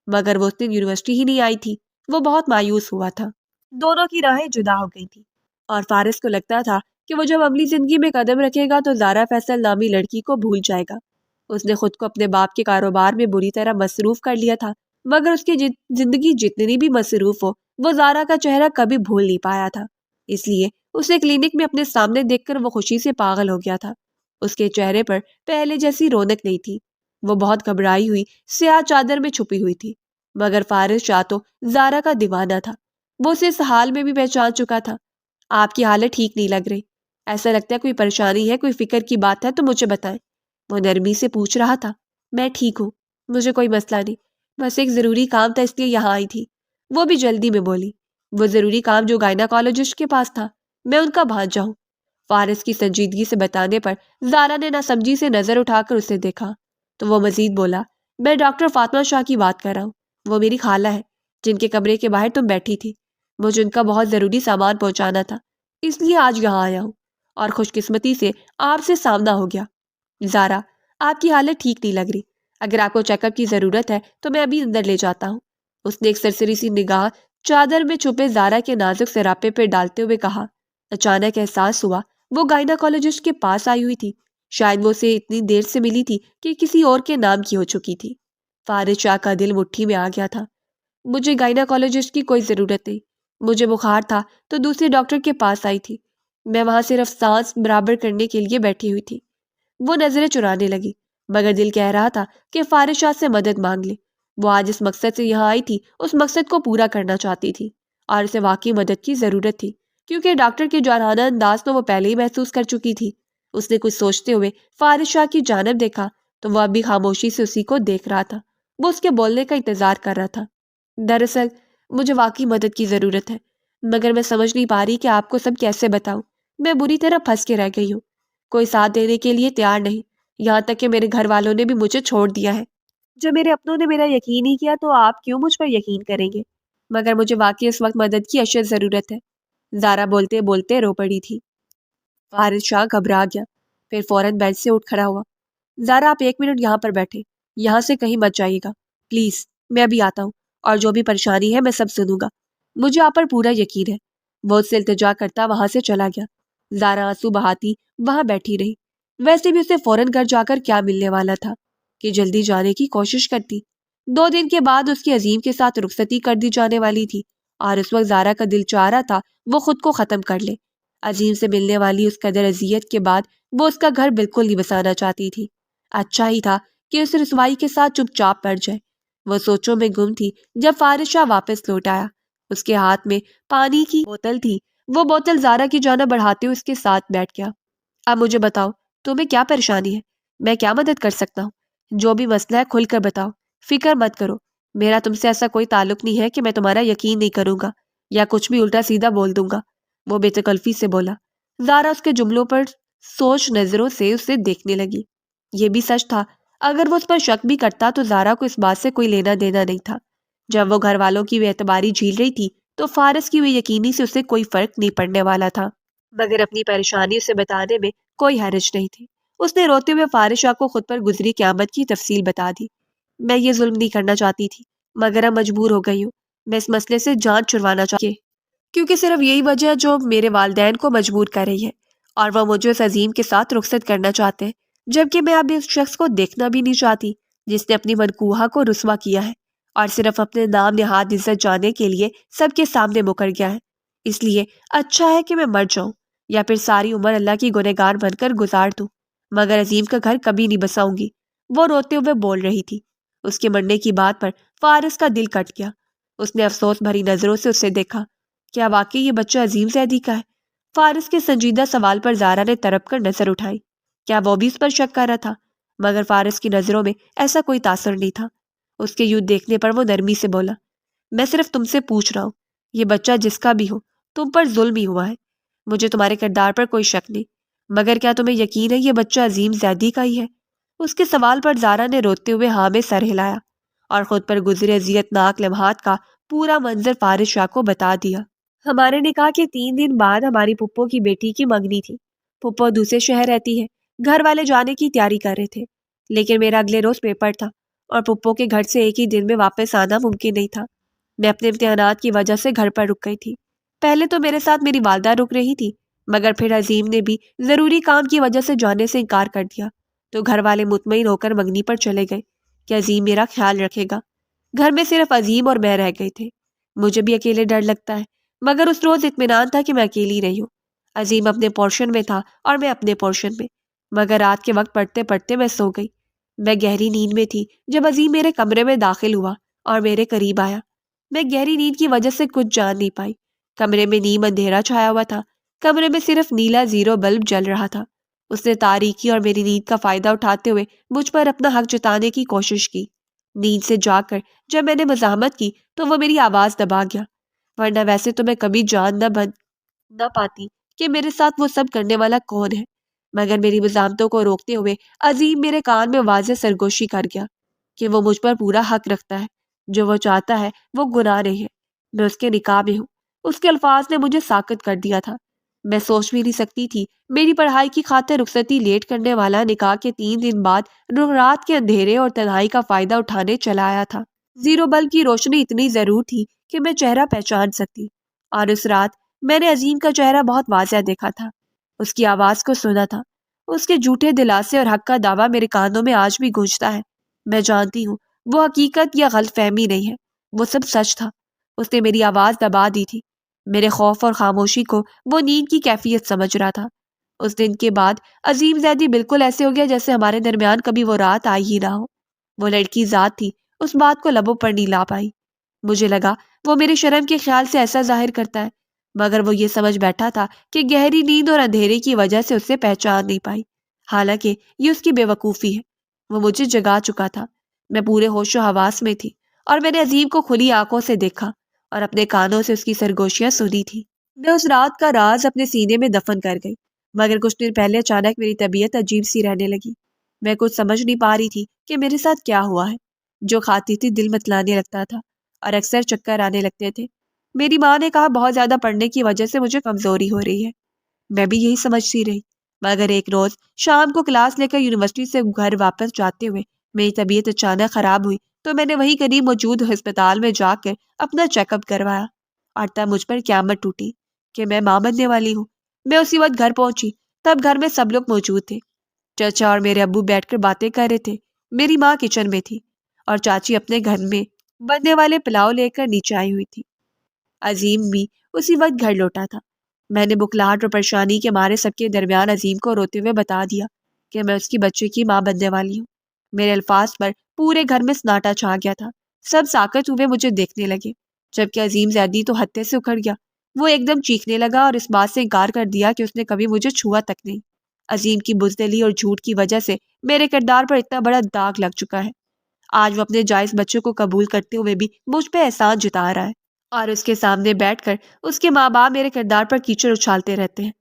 مگر وہ اس دن یونیورسٹی ہی نہیں آئی تھی۔ وہ بہت مایوس ہوا تھا۔ دونوں کی راہیں جدا ہو گئی تھی اور فارس کو لگتا تھا کہ وہ جب عملی زندگی میں قدم رکھے گا تو زارا فیصل نامی لڑکی کو بھول جائے گا۔ اس نے خود کو اپنے باپ کے کاروبار میں بری طرح مصروف کر لیا تھا، مگر اس کی زندگی جتنی بھی مصروف ہو وہ زارا کا چہرہ کبھی بھول نہیں پایا تھا۔ اس لیے اسے کلینک میں اپنے سامنے دیکھ کر وہ خوشی سے پاگل ہو گیا تھا۔ اس کے چہرے پر پہلے جیسی رونق نہیں تھی۔ وہ بہت گھبرائی ہوئی سیاہ چادر میں چھپی ہوئی تھی، مگر فارس شاہ تو زارا کا دیوانہ تھا۔ وہ اسے اس حال میں بھی پہچان چکا تھا۔ آپ کی حالت ٹھیک نہیں لگ رہی، ایسا لگتا ہے کوئی پریشانی ہے، کوئی فکر کی بات ہے تو مجھے بتائیں، وہ نرمی سے پوچھ رہا تھا۔ میں ٹھیک ہوں، مجھے کوئی مسئلہ نہیں، بس ایک ضروری کام تھا اس لیے یہاں آئی تھی، وہ بھی جلدی میں بولی۔ وہ ضروری کام جو گائناکالوجسٹ کے پاس تھا، میں ان کا بھانجا ہوں۔ فارس کی سنجیدگی سے بتانے پر زارا نے ناسمجھی سے نظر اٹھا کر اسے دیکھا تو وہ مزید بولا، میں ڈاکٹر فاطمہ شاہ کی بات کر رہا ہوں، وہ میری خالہ ہے جن کے کمرے کے باہر تم بیٹھی تھی۔ مجھے ان کا بہت ضروری سامان پہنچانا تھا، اس لیے آج یہاں آیا ہوں اور خوش قسمتی سے آپ سے سامنا ہو گیا۔ زارا، آپ کی حالت ٹھیک نہیں لگ رہی، اگر آپ کو چیک اپ کی ضرورت ہے تو میں ابھی اندر لے جاتا ہوں۔ اس نے ایک سرسری سی نگاہ چادر میں چھپے زارا کے نازک سراپے پہ ڈالتے ہوئے کہا۔ اچانک احساس ہوا وہ گائناکالوجسٹ کے پاس آئی ہوئی تھی، شاید وہ اسے اتنی دیر سے ملی تھی کہ کسی اور کے نام کی ہو چکی تھی۔ فارس شاہ کا دل مٹھی میں آ گیا تھا۔ مجھے گائناکالوجسٹ کی کوئی ضرورت نہیں، مجھے بخار تھا تو دوسرے ڈاکٹر کے پاس آئی تھی. میں وہاں صرف سانس برابر کرنے کے لیے بیٹھی ہوئی تھی. وہ نظریں چرانے لگی مگر دل کہہ رہا تھا کہ فارس شاہ سے مدد مانگ لے. وہ آج اس مقصد سے یہاں آئی تھی، اس مقصد کو پورا کرنا چاہتی تھی اور اسے واقعی مدد کی ضرورت تھی، کیونکہ ڈاکٹر کے جارحانہ انداز تو وہ پہلے ہی محسوس کر چکی تھی. اس نے کچھ سوچتے ہوئے فارس شاہ کی جانب دیکھا تو وہ اب بھی خاموشی سے اسی کو دیکھ رہا تھا. وہ اس کے بولنے کا انتظار کر رہا تھا. دراصل مجھے واقعی مدد کی ضرورت ہے، مگر میں سمجھ نہیں پا رہی کہ آپ کو سب کیسے بتاؤں. میں بری طرح پھنس کے رہ گئی ہوں. کوئی ساتھ دینے کے لیے تیار نہیں، یہاں تک کہ میرے گھر والوں نے بھی مجھے چھوڑ دیا ہے. جو میرے اپنوں نے میرا یقین ہی کیا تو آپ کیوں مجھ پر یقین کریں گے؟ مگر مجھے واقعی اس وقت مدد کی اشد ضرورت ہے. زارا بولتے بولتے رو پڑی تھی. فارس شاہ گھبرا گیا، پھر فوراً بیڈ سے اٹھ کھڑا ہوا. زارا آپ 1 منٹ یہاں پر بیٹھے، یہاں سے کہیں مت جائیے گا پلیز. میں ابھی آتا ہوں اور جو بھی پریشانی ہے میں سب سنوں گا. مجھے آپ پر پورا یقین ہے. وہ اس سے التجا کرتا وہاں سے چلا گیا. زارا آنسو بہاتی وہاں بیٹھی رہی. ویسے بھی اسے فوراً گھر جا کر کیا ملنے والا تھا کہ جلدی جانے کی کوشش کرتی. 2 دن کے بعد اس کی عظیم کے ساتھ رخصتی کر دی جانے والی تھی اور اس وقت زارا کا دل چاہ رہا تھا وہ خود کو ختم کر لے. عظیم سے ملنے والی اس قدر اذیت کے بعد وہ اس کا گھر بالکل نہیں بسانا چاہتی تھی. اچھا ہی تھا کہ اس رسوائی کے ساتھ چپ چاپ مر جائے. وہ سوچوں میں گم تھی جب فارس شاہ واپس لوٹ آیا. اس کے ہاتھ میں پانی کی بوتل تھی. وہ بوتل زارا کی جانب بڑھاتے ہوئے اس کے ساتھ بیٹھ گیا. اب مجھے بتاؤ تمہیں کیا پریشانی ہے؟ میں کیا مدد کر سکتا ہوں؟ جو بھی مسئلہ ہے کھل کر بتاؤ. فکر مت کرو، میرا تم سے ایسا کوئی تعلق نہیں ہے کہ میں تمہارا یقین نہیں کروں گا یا کچھ بھی الٹا سیدھا بول دوں گا. وہ بے تکلفی سے بولا. زارا اس کے جملوں پر سوچ نظروں سے اسے دیکھنے لگی. یہ بھی سچ تھا، اگر وہ اس پر شک بھی کرتا تو زارا کو اس بات سے کوئی لینا دینا نہیں تھا. جب وہ گھر والوں کی بے اعتباری جھیل رہی تھی تو فارس کی ہوئی یقینی سے اسے کوئی فرق نہیں پڑنے والا تھا. مگر اپنی پریشانی اسے بتانے میں کوئی حرج نہیں تھی. اس نے روتے ہوئے فارس شاہ کو خود پر گزری قیامت کی تفصیل بتا دی. میں یہ ظلم نہیں کرنا چاہتی تھی مگر اب مجبور ہو گئی ہوں. میں اس مسئلے سے جان چھڑوانا چاہتی کیونکہ صرف یہی وجہ جو میرے والدین کو مجبور کر رہی ہے اور وہ مجھے اس عظیم کے ساتھ رخصت کرنا چاہتے ہیں، جبکہ میں اب اس شخص کو دیکھنا بھی نہیں چاہتی جس نے اپنی منکوہا کو رسوا کیا ہے اور صرف اپنے نام نہاد عزت جانے کے لیے سب کے سامنے مکر گیا ہے. اس لیے اچھا ہے کہ میں مر جاؤں یا پھر ساری عمر اللہ کی گنہگار بن کر گزار دوں، مگر عظیم کا گھر کبھی نہیں بساؤں گی. وہ روتے ہوئے بول رہی تھی. اس کے مرنے کی بات پر فارس کا دل کٹ گیا. اس نے افسوس بھری نظروں سے اسے دیکھا. کیا واقعی یہ بچہ عظیم زیدی کا ہے؟ فارس کے سنجیدہ سوال پر زارا نے تڑپ کر نظر اٹھائی. کیا وہ بھی اس پر شک کر رہا تھا؟ مگر فارس کی نظروں میں ایسا کوئی تاثر نہیں تھا. اس کے یوں دیکھنے پر وہ نرمی سے بولا. میں صرف تم سے پوچھ رہا ہوں، یہ بچہ جس کا بھی ہو تم پر ظلم ہی ہوا ہے. مجھے تمہارے کردار پر کوئی شک نہیں، مگر کیا تمہیں یقین ہے یہ بچہ عظیم زیدی کا ہی ہے؟ اس کے سوال پر زارا نے روتے ہوئے ہاں میں سر ہلایا اور خود پر گزرے اذیت ناک لمحات کا پورا منظر فارس شاہ کو بتا دیا. ہمارے نکاح کے 3 دن بعد ہماری پھپھو کی بیٹی کی منگنی تھی. پھپھو دوسرے شہر رہتی ہے. گھر والے جانے کی تیاری کر رہے تھے، لیکن میرا اگلے روز پیپر تھا اور پھپھو کے گھر سے ایک ہی دن میں واپس آنا ممکن نہیں تھا. میں اپنے امتحانات کی وجہ سے گھر پر رک گئی تھی. پہلے تو میرے ساتھ میری والدہ رک رہی تھی، مگر پھر عظیم نے بھی ضروری کام کی وجہ سے جانے سے انکار کر دیا تو گھر والے مطمئن ہو کر منگنی پر چلے گئے کہ عظیم میرا خیال رکھے گا. گھر میں صرف عظیم اور میں رہ گئے تھے. مجھے بھی اکیلے ڈر لگتا ہے، مگر اس روز اطمینان تھا کہ میں اکیلی نہیں ہوں. عظیم اپنے پورشن میں تھا اور میں اپنے پورشن میں. مگر رات کے وقت پڑھتے پڑھتے میں سو گئی. میں گہری نیند میں تھی جب عظیم میرے کمرے میں داخل ہوا اور میرے قریب آیا. میں گہری نیند کی وجہ سے کچھ جان نہیں پائی. کمرے میں نیم اندھیرا چھایا ہوا تھا. کمرے میں صرف نیلا 0 بلب جل رہا تھا. اس نے تاریکی اور میری نیند کا فائدہ اٹھاتے ہوئے مجھ پر اپنا حق جتانے کی کوشش کی. نیند سے جاگ کر جب میں نے مزاحمت کی تو وہ میری آواز دبا گیا، ورنہ ویسے تو میں کبھی جان نہ پاتی کہ میرے ساتھ وہ سب کرنے والا کون ہے. مگر میری مزاحمتوں کو روکتے ہوئے عظیم میرے کان میں واضح سرگوشی کر گیا کہ وہ مجھ پر پورا حق رکھتا ہے. جو وہ چاہتا ہے وہ گناہ نہیں ہے. میں اس کے نکاح میں ہوں. اس کے الفاظ نے مجھے ساکت کر دیا تھا. میں سوچ بھی نہیں سکتی تھی میری پڑھائی کی خاطر رخصتی لیٹ کرنے والا نکاح کے 3 دن بعد رات کے اندھیرے اور تنہائی کا فائدہ اٹھانے چلا آیا تھا. 0 بلب کی روشنی اتنی ضرور تھی کہ میں چہرہ پہچان سکتی، اور اس رات میں نے عظیم کا چہرہ بہت واضح دیکھا تھا. اس کی آواز کو سنا تھا. اس کے جھوٹے دلاسے اور حق کا دعویٰ میرے کانوں میں آج بھی گونجتا ہے. میں جانتی ہوں وہ حقیقت یا غلط فہمی نہیں ہے، وہ سب سچ تھا. اس نے میری آواز دبا دی تھی. میرے خوف اور خاموشی کو وہ نیند کی کیفیت سمجھ رہا تھا۔ اس دن کے بعد عظیم زیدی بالکل ایسے ہو گیا جیسے ہمارے درمیان کبھی وہ رات آئی ہی نہ ہو۔ وہ لڑکی ذات تھی، اس بات کو لبوں پر نہیں لا پائی۔ مجھے لگا وہ میرے شرم کے خیال سے ایسا ظاہر کرتا ہے، مگر وہ یہ سمجھ بیٹھا تھا کہ گہری نیند اور اندھیرے کی وجہ سے اسے پہچان نہیں پائی، حالانکہ یہ اس کی بے وقوفی ہے۔ وہ مجھے جگا چکا تھا، میں پورے ہوش و حواس میں تھی، اور میں نے عظیم کو کھلی آنکھوں سے دیکھا اور اپنے کانوں سے اس کی سرگوشیاں سنی تھی۔ میں اس رات کا راز اپنے سینے میں دفن کر گئی، مگر کچھ دن پہلے اچانک میری طبیعت عجیب سی رہنے لگی۔ میں کچھ سمجھ نہیں پا رہی تھی کہ میرے ساتھ کیا ہوا ہے۔ جو کھاتی تھی دل متلانے لگتا تھا اور اکثر چکر آنے لگتے تھے۔ میری ماں نے کہا بہت زیادہ پڑھنے کی وجہ سے مجھے کمزوری ہو رہی ہے۔ میں بھی یہی سمجھتی رہی، مگر ایک روز شام کو کلاس لے کر یونیورسٹی سے گھر واپس جاتے ہوئے میری طبیعت اچانک خراب ہوئی تو میں نے وہی قریب موجود ہسپتال میں جا کر اپنا چیک اپ کروایا، اور تب مجھ پر قیامت ٹوٹی کہ میں ماں بننے والی ہوں۔ میں اسی وقت گھر پہنچی، تب گھر میں سب لوگ موجود تھے۔ چچا اور میرے ابو بیٹھ کر باتیں کر رہے تھے، میری ماں کچن میں تھی اور چاچی اپنے گھر میں بننے والے پلاؤ لے کر نیچے آئی ہوئی تھی۔ عظیم بھی اسی وقت گھر لوٹا تھا۔ میں نے بکلاہٹ اور پریشانی کے مارے سب کے درمیان عظیم کو روتے ہوئے بتا دیا کہ میں اس کی بچے کی ماں بننے والی ہوں۔ میرے الفاظ پر پورے گھر میں سناٹا چھا گیا تھا، سب ساکت ہوئے مجھے دیکھنے لگے، جبکہ عظیم زیدی تو ہتے سے اکھڑ گیا۔ وہ ایک دم چیخنے لگا اور اس بات سے انکار کر دیا کہ اس نے کبھی مجھے چھوا تک نہیں۔ عظیم کی بزدلی اور جھوٹ کی وجہ سے میرے کردار پر اتنا بڑا داغ لگ چکا ہے۔ آج وہ اپنے جائز بچے کو قبول کرتے ہوئے بھی مجھ پہ احسان جتا رہا ہے، اور اس کے سامنے بیٹھ کر اس کے ماں باپ میرے کردار پر کیچڑ اچھالتے رہتے ہیں،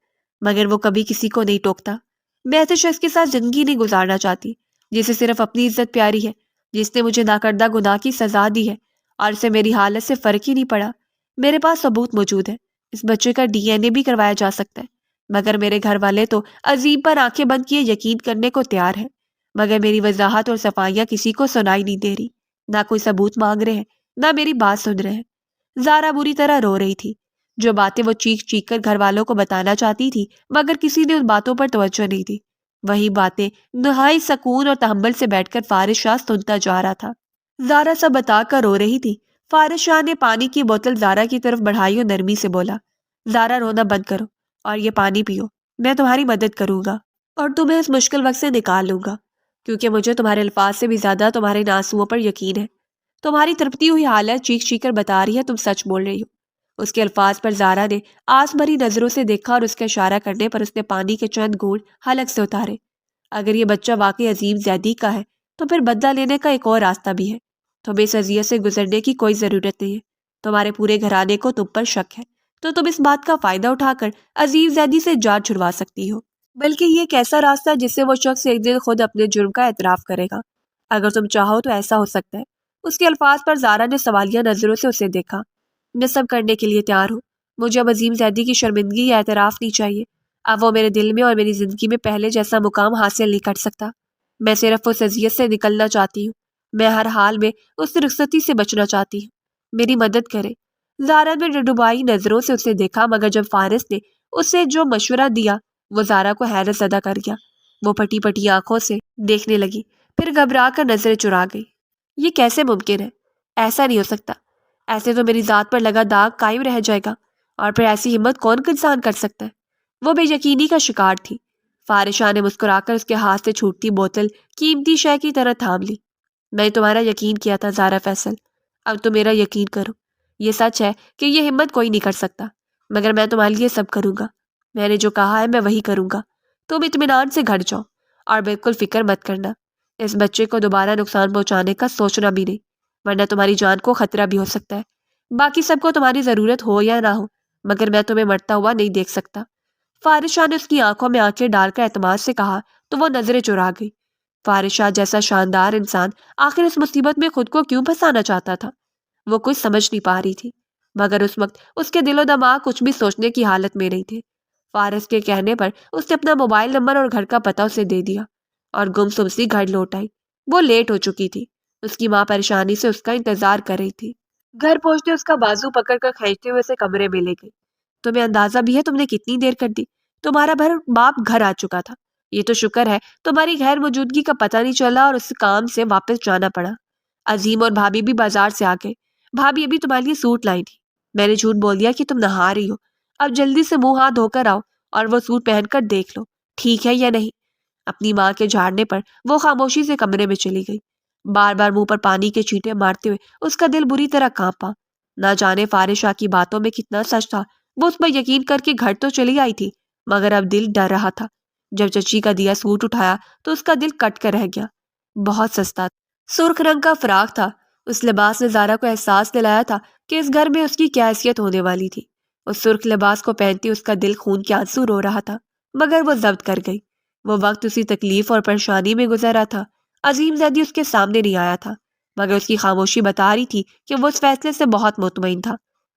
مگر وہ کبھی کسی کو نہیں ٹوکتا۔ میں ایسے شخص کے ساتھ زندگی نہیں گزارنا چاہتی جسے صرف اپنی عزت پیاری ہے، جس نے مجھے ناکردہ گناہ کی سزا دی ہے اور اسے میری حالت سے فرق ہی نہیں پڑا۔ میرے پاس ثبوت موجود ہے، اس بچے کا ڈی این اے بھی کروایا جا سکتا ہے، مگر میرے گھر والے تو عظیم پر آنکھیں بند کیے یقین کرنے کو تیار ہے، مگر میری وضاحت اور صفائیاں کسی کو سنائی نہیں دے رہی، نہ کوئی ثبوت مانگ رہے ہیں، نہ میری بات سن رہے ہیں۔ زارا بری طرح رو رہی تھی، جو باتیں وہ چیخ چیخ کر گھر والوں کو بتانا چاہتی تھی، مگر کسی نے ان باتوں پر توجہ نہیں دی۔ وہی باتیں نہایت سکون اور تحمل سے بیٹھ کر فارغ شاہ سنتا جا رہا تھا۔ زارا سب بتا کر رو رہی تھی۔ فارغ شاہ نے پانی کی بوتل زارا کی طرف بڑھائی اور نرمی سے بولا، زارا رونا بند کرو اور یہ پانی پیو، میں تمہاری مدد کروں گا اور تمہیں اس مشکل وقت سے نکال لوں گا، کیونکہ مجھے تمہارے الفاظ سے بھی زیادہ تمہارے آنسوؤں پر یقین ہے۔ تمہاری تڑپتی ہوئی حالت چیخ چیخ کر بتا رہی ہے تم سچ بول رہی ہو۔ اس کے الفاظ پر زارا نے آس بھری نظروں سے دیکھا اور اس کا اشارہ کرنے پر اس نے پانی کے چند گھونٹ حلق سے اتارے۔ اگر یہ بچہ واقعی عظیم زیدی کا ہے تو پھر بدلہ لینے کا ایک اور راستہ بھی ہے۔ تمہیں اس اذیت سے گزرنے کی کوئی ضرورت نہیں ہے۔ تمہارے پورے گھرانے کو تم پر شک ہے، تو تم اس بات کا فائدہ اٹھا کر عظیم زیدی سے جان چھڑوا سکتی ہو۔ بلکہ یہ ایک ایسا راستہ ہے جس سے وہ شخص ایک دن خود اپنے جرم کا اعتراف کرے گا۔ اگر تم چاہو تو ایسا ہو سکتا ہے۔ اس کے الفاظ پر زارا نے سوالیہ نظروں سے اسے دیکھا۔ میں سب کرنے کے لیے تیار ہوں۔ مجھے اب عظیم زیدی کی شرمندگی یا اعتراف نہیں چاہیے۔ اب وہ میرے دل میں اور میری زندگی میں پہلے جیسا مقام حاصل نہیں کر سکتا۔ میں صرف اس اذیت سے نکلنا چاہتی ہوں۔ میں ہر حال میں اس رخصتی سے بچنا چاہتی ہوں۔ میری مدد کرے۔ زارا نے ڈڈوبائی نظروں سے اسے دیکھا، مگر جب فارس نے اسے جو مشورہ دیا وہ زارا کو حیرت زدہ کر گیا۔ وہ پٹی پٹی آنکھوں سے دیکھنے لگی، پھر گھبرا کر نظریں چرا گئی۔ یہ کیسے ممکن ہے؟ ایسا نہیں ہو سکتا۔ ایسے تو میری ذات پر لگا داغ قائم رہ جائے گا، اور پھر ایسی ہمت کون انسان کر سکتا ہے؟ وہ بے یقینی کا شکار تھی۔ فارغ شاہ نے مسکرا کر اس کے ہاتھ سے چھوٹتی بوتل قیمتی شے کی طرح تھام لی۔ میں تمہارا یقین کیا تھا زارا فیصل، اب تو میرا یقین کرو۔ یہ سچ ہے کہ یہ ہمت کوئی نہیں کر سکتا، مگر میں تمہارے لیے سب کروں گا۔ میں نے جو کہا ہے میں وہی کروں گا۔ تم اطمینان سے گھر جاؤ اور بالکل فکر مت کرنا۔ اس بچے کو دوبارہ نقصان پہنچانے کا سوچنا بھی نہیں، ورنہ تمہاری جان کو خطرہ بھی ہو سکتا ہے۔ باقی سب کو تمہاری ضرورت ہو یا نہ ہو، مگر میں تمہیں مرتا ہوا نہیں دیکھ سکتا۔ فارغ شاہ نے اس کی آنکھوں میں آنکھیں ڈال کر اعتماد سے کہا تو وہ نظریں چرا گئی۔ فارغ شاہ جیسا شاندار انسان آخر اس مصیبت میں خود کو کیوں پھنسانا چاہتا تھا؟ وہ کچھ سمجھ نہیں پا رہی تھی، مگر اس وقت اس کے دل و دماغ کچھ بھی سوچنے کی حالت میں نہیں تھے۔ فارغ کے کہنے پر اس نے اپنا موبائل نمبر اور گھر کا پتہ اسے دے دیا اور گمسم سی گھر لوٹ آئی۔ وہ لیٹ ہو چکی تھی۔ اس کی ماں پریشانی سے اس کا انتظار کر رہی تھی۔ گھر پہنچتے اس کا بازو پکڑ کر کھینچتے ہوئے اسے کمرے میں لے گئی۔ تمہیں اندازہ بھی ہے تم نے کتنی دیر کر دی؟ تمہارا باپ گھر آ چکا تھا۔ یہ تو شکر ہے تمہاری غیر موجودگی کا پتہ نہیں چلا اور اس کام سے واپس جانا پڑا۔ عظیم اور بھابھی بھی بازار سے آ گئے۔ بھابھی ابھی تمہارے لیے سوٹ لائی تھی۔ میں نے جھوٹ بول دیا کہ تم نہا رہی ہو. اب جلدی سے منہ ہاتھ دھو کر آؤ اور وہ سوٹ پہن کر دیکھ لو ٹھیک ہے یا نہیں. اپنی ماں کے جھاڑنے پر وہ خاموشی سے کمرے میں چلی گئی. بار بار منہ پر پانی کے چھینٹے مارتے ہوئے اس کا دل بری طرح کانپا. نہ جانے فارغ شاہ کی باتوں میں کتنا سچ تھا. وہ اس پر یقین کر کے گھر تو چلی آئی تھی مگر اب دل ڈر رہا تھا. جب چچی کا دیا سوٹ اٹھایا تو اس کا دل کٹ کر رہ گیا. بہت سستا سرخ رنگ کا فراق تھا. اس لباس نے زارا کو احساس دلایا تھا کہ اس گھر میں اس کی کیا حیثیت ہونے والی تھی. اس سرخ لباس کو پہنتے اس کا دل خون کے آنسو رو رہا تھا مگر وہ ضبط کر گئی. وہ وقت اسی تکلیف اور پریشانی میں گزرا تھا. عظیم زیدی اس کے سامنے نہیں آیا تھا مگر اس کی خاموشی بتا رہی تھی کہ وہ اس فیصلے سے بہت مطمئن تھا.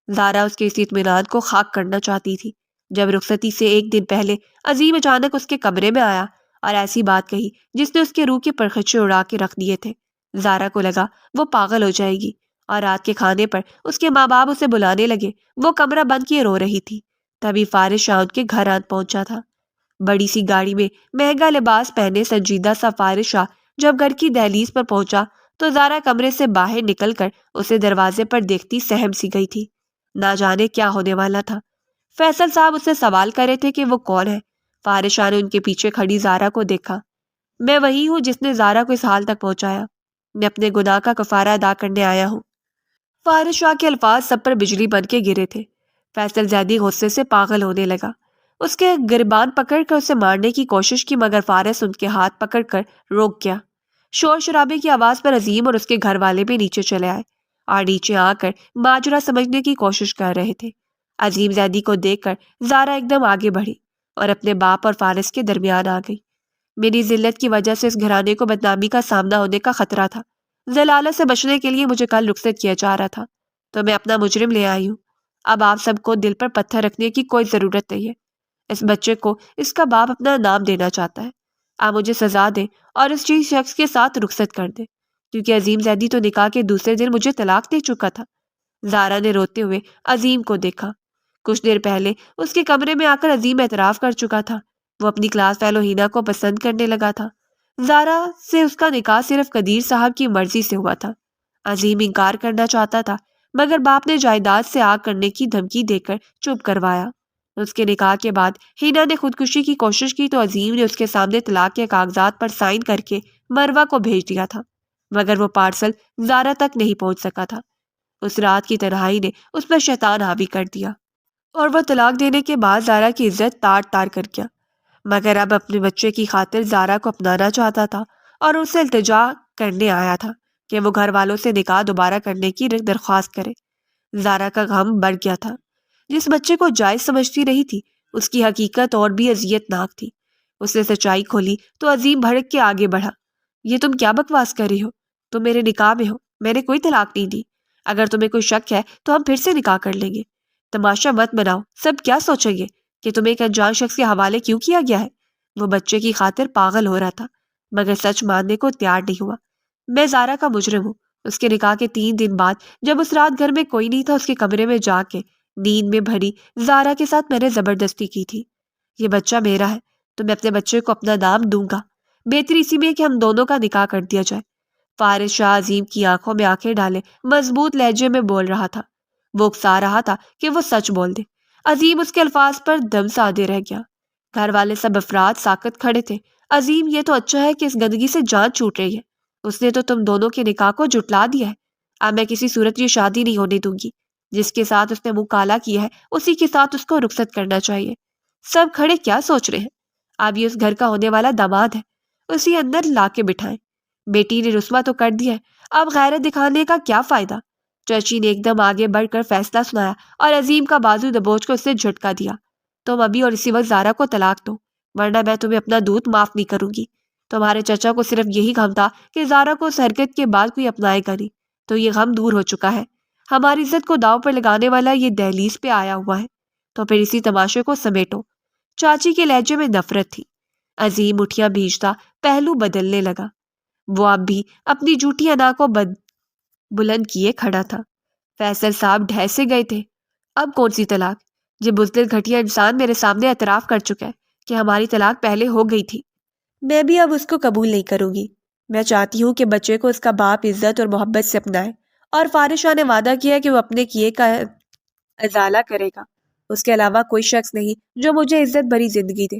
زارا اس کے اسی اطمینان کو خاک کرنا چاہتی تھی. جب رخصتی سے ایک دن پہلے عظیم اچانک اس کے کمرے میں آیا اور ایسی بات کہی جس نے اس کے روح کے پرخچے اڑا کے رکھ دیے تھے. زارا کو لگا وہ پاگل ہو جائے گی اور رات کے کھانے پر اس کے ماں باپ اسے بلانے لگے. وہ کمرہ بند کیے رو رہی تھی. تبھی فارغ شاہ ان کے گھر آن پہنچا تھا. بڑی سی گاڑی میں مہنگا لباس پہنے سنجیدہ سا فارغ شاہ جب گھر کی دہلیز پر پہنچا تو زارا کمرے سے باہر نکل کر اسے دروازے پر دیکھتی سہم سی گئی تھی. نہ جانے کیا ہونے والا تھا. فیصل صاحب اسے سوال کر رہے تھے کہ وہ کون ہے. فارغ شاہ نے ان کے پیچھے کھڑی زارا کو دیکھا. میں وہی ہوں جس نے زارا کو اس حال تک پہنچایا. میں اپنے گناہ کا کفارہ ادا کرنے آیا ہوں. فارغ شاہ کے الفاظ سب پر بجلی بن کے گرے تھے. فیصل زیدی غصے سے پاگل ہونے لگا. اس کے گریبان پکڑ کر اسے مارنے کی کوشش کی مگر فارغ ان کے ہاتھ پکڑ کر روک گیا. شور شرابے کی آواز پر عظیم اور اس کے گھر والے بھی نیچے چلے آئے اور نیچے آ کر ماجرا سمجھنے کی کوشش کر رہے تھے. عظیم زیدی کو دیکھ کر زارا ایک دم آگے بڑھی اور اپنے باپ اور فارغ کے درمیان آ گئی. میری ذلت کی وجہ سے اس گھرانے کو بدنامی کا سامنا ہونے کا خطرہ تھا. ضلالت سے بچنے کے لیے مجھے کل رخصت کیا جا رہا تھا تو میں اپنا مجرم لے آئی ہوں. اب آپ سب کو دل پر پتھر رکھنے کی کوئی ضرورت نہیں ہے. اس بچے کو اس کا باپ اپنا نام دینا چاہتا ہے. آپ مجھے سزا دیں اور اس چیز شخص کے ساتھ رخصت کر دیں کیونکہ عظیم زیدی تو نکاح کے دوسرے دن مجھے طلاق دے چکا تھا. زارا نے روتے ہوئے عظیم کو دیکھا. کچھ دیر پہلے اس کے کمرے میں آ کر عظیم اعتراف کر چکا تھا. وہ اپنی کلاس فیلو ہینا کو پسند کرنے لگا تھا. زارا سے اس کا نکاح صرف قدیر صاحب کی مرضی سے ہوا تھا. عظیم انکار کرنا چاہتا تھا مگر باپ نے جائیداد سے آگ کرنے کی دھمکی دے کر چپ کروایا. اس کے نکاح کے بعد ہینا نے خودکشی کی کوشش کی تو عظیم نے اس کے سامنے طلاق کے کاغذات پر سائن کر کے مروہ کو بھیج دیا تھا مگر وہ پارسل زارا تک نہیں پہنچ سکا تھا. اس رات کی تنہائی نے اس پر شیطان حاوی کر دیا اور وہ طلاق دینے کے بعد زارا کی عزت تار تار کر گیا. مگر اب اپنے بچے کی خاطر زارا کو اپنانا چاہتا تھا اور اسے التجا کرنے آیا تھا کہ وہ گھر والوں سے نکاح دوبارہ کرنے کی درخواست کرے. زارا کا غم بڑھ گیا تھا. جس بچے کو جائز سمجھتی رہی تھی اس کی حقیقت اور بھی اذیت ناک تھی. اس نے سچائی کھولی تو عظیم بھڑک کے آگے بڑھا. یہ تم کیا بکواس کر رہی ہو؟ تم میرے نکاح میں ہو. میں نے کوئی طلاق نہیں دی. اگر تمہیں کوئی شک ہے تو ہم پھر سے نکاح کر لیں گے. تماشا مت بناؤ. سب کیا سوچیں گے کہ تمہیں ایک انجان شخص کے حوالے کیوں کیا گیا ہے. وہ بچے کی خاطر پاگل ہو رہا تھا مگر سچ ماننے کو تیار نہیں ہوا. میں زارا کا مجرم ہوں. اس کے نکاح کے 3 دن بعد جب اس رات گھر میں کوئی نہیں تھا اس کے کمرے میں جا کے نیند میں بھری زارا کے ساتھ میں نے زبردستی کی تھی. یہ بچہ میرا ہے تو میں اپنے بچے کو اپنا نام دوں گا. بہتری اسی میں ہے کہ ہم دونوں کا نکاح کر دیا جائے. فارغ شاہ عظیم کی آنکھوں میں آنکھیں ڈالے مضبوط لہجے میں بول رہا تھا. وہ اکسا رہا تھا کہ وہ سچ بول دے. عظیم اس کے الفاظ پر دم سادے رہ گیا. گھر والے سب افراد ساکت کھڑے تھے. عظیم یہ تو اچھا ہے کہ اس گندگی سے جان چھوٹ رہی ہے. اس نے تو تم دونوں کے نکاح کو جٹلا دیا ہے. اب میں کسی صورت یہ شادی نہیں ہونے دوں گی. جس کے ساتھ اس نے منہ کالا کیا ہے اسی کے ساتھ اس کو رخصت کرنا چاہیے. سب کھڑے کیا سوچ رہے ہیں؟ اب یہ اس گھر کا ہونے والا داماد ہے. اسی اندر لا کے بٹھائیں. بیٹی نے رسوا تو کر دیا ہے اب غیرت دکھانے کا کیا فائدہ. چچی نے ایک دم آگے بڑھ کر فیصلہ سنایا اور عظیم کا بازو دبوچ کر اسے جھٹکا دیا. تم ابھی اور اسی وقت زارا کو طلاق دو ورنہ میں تمہیں اپنا دودھ معاف نہیں کروں گی. تمہارے چچا کو صرف یہی غم تھا کہ زارا کو اس حرکت کے بعد کوئی اپنائے گا نہیں تو یہ غم دور ہو چکا ہے. ہماری عزت کو داؤ پر لگانے والا یہ دہلیز پہ آیا ہوا ہے تو پھر اسی تماشے کو سمیٹو. چاچی کے لہجے میں نفرت تھی. عظیم اٹھیاں بھیجتا پہلو بدلنے لگا. وہ اب بھی اپنی جھوٹی انا کو بلند کیے کھڑا تھا. فیصل صاحب ڈھیسے گئے تھے. اب کون سی طلاق؟ یہ بزدل گھٹیا انسان میرے سامنے اعتراف کر چکا ہے کہ ہماری طلاق پہلے ہو گئی تھی. میں بھی اب اس کو قبول نہیں کروں گی. میں چاہتی ہوں کہ بچے کو اس کا باپ عزت اور محبت سے اپنائے اور فارغ شاہ نے وعدہ کیا کہ وہ اپنے کیے کا ازالہ کرے گا۔ اس کے علاوہ کوئی شخص نہیں جو مجھے عزت بھری زندگی دے۔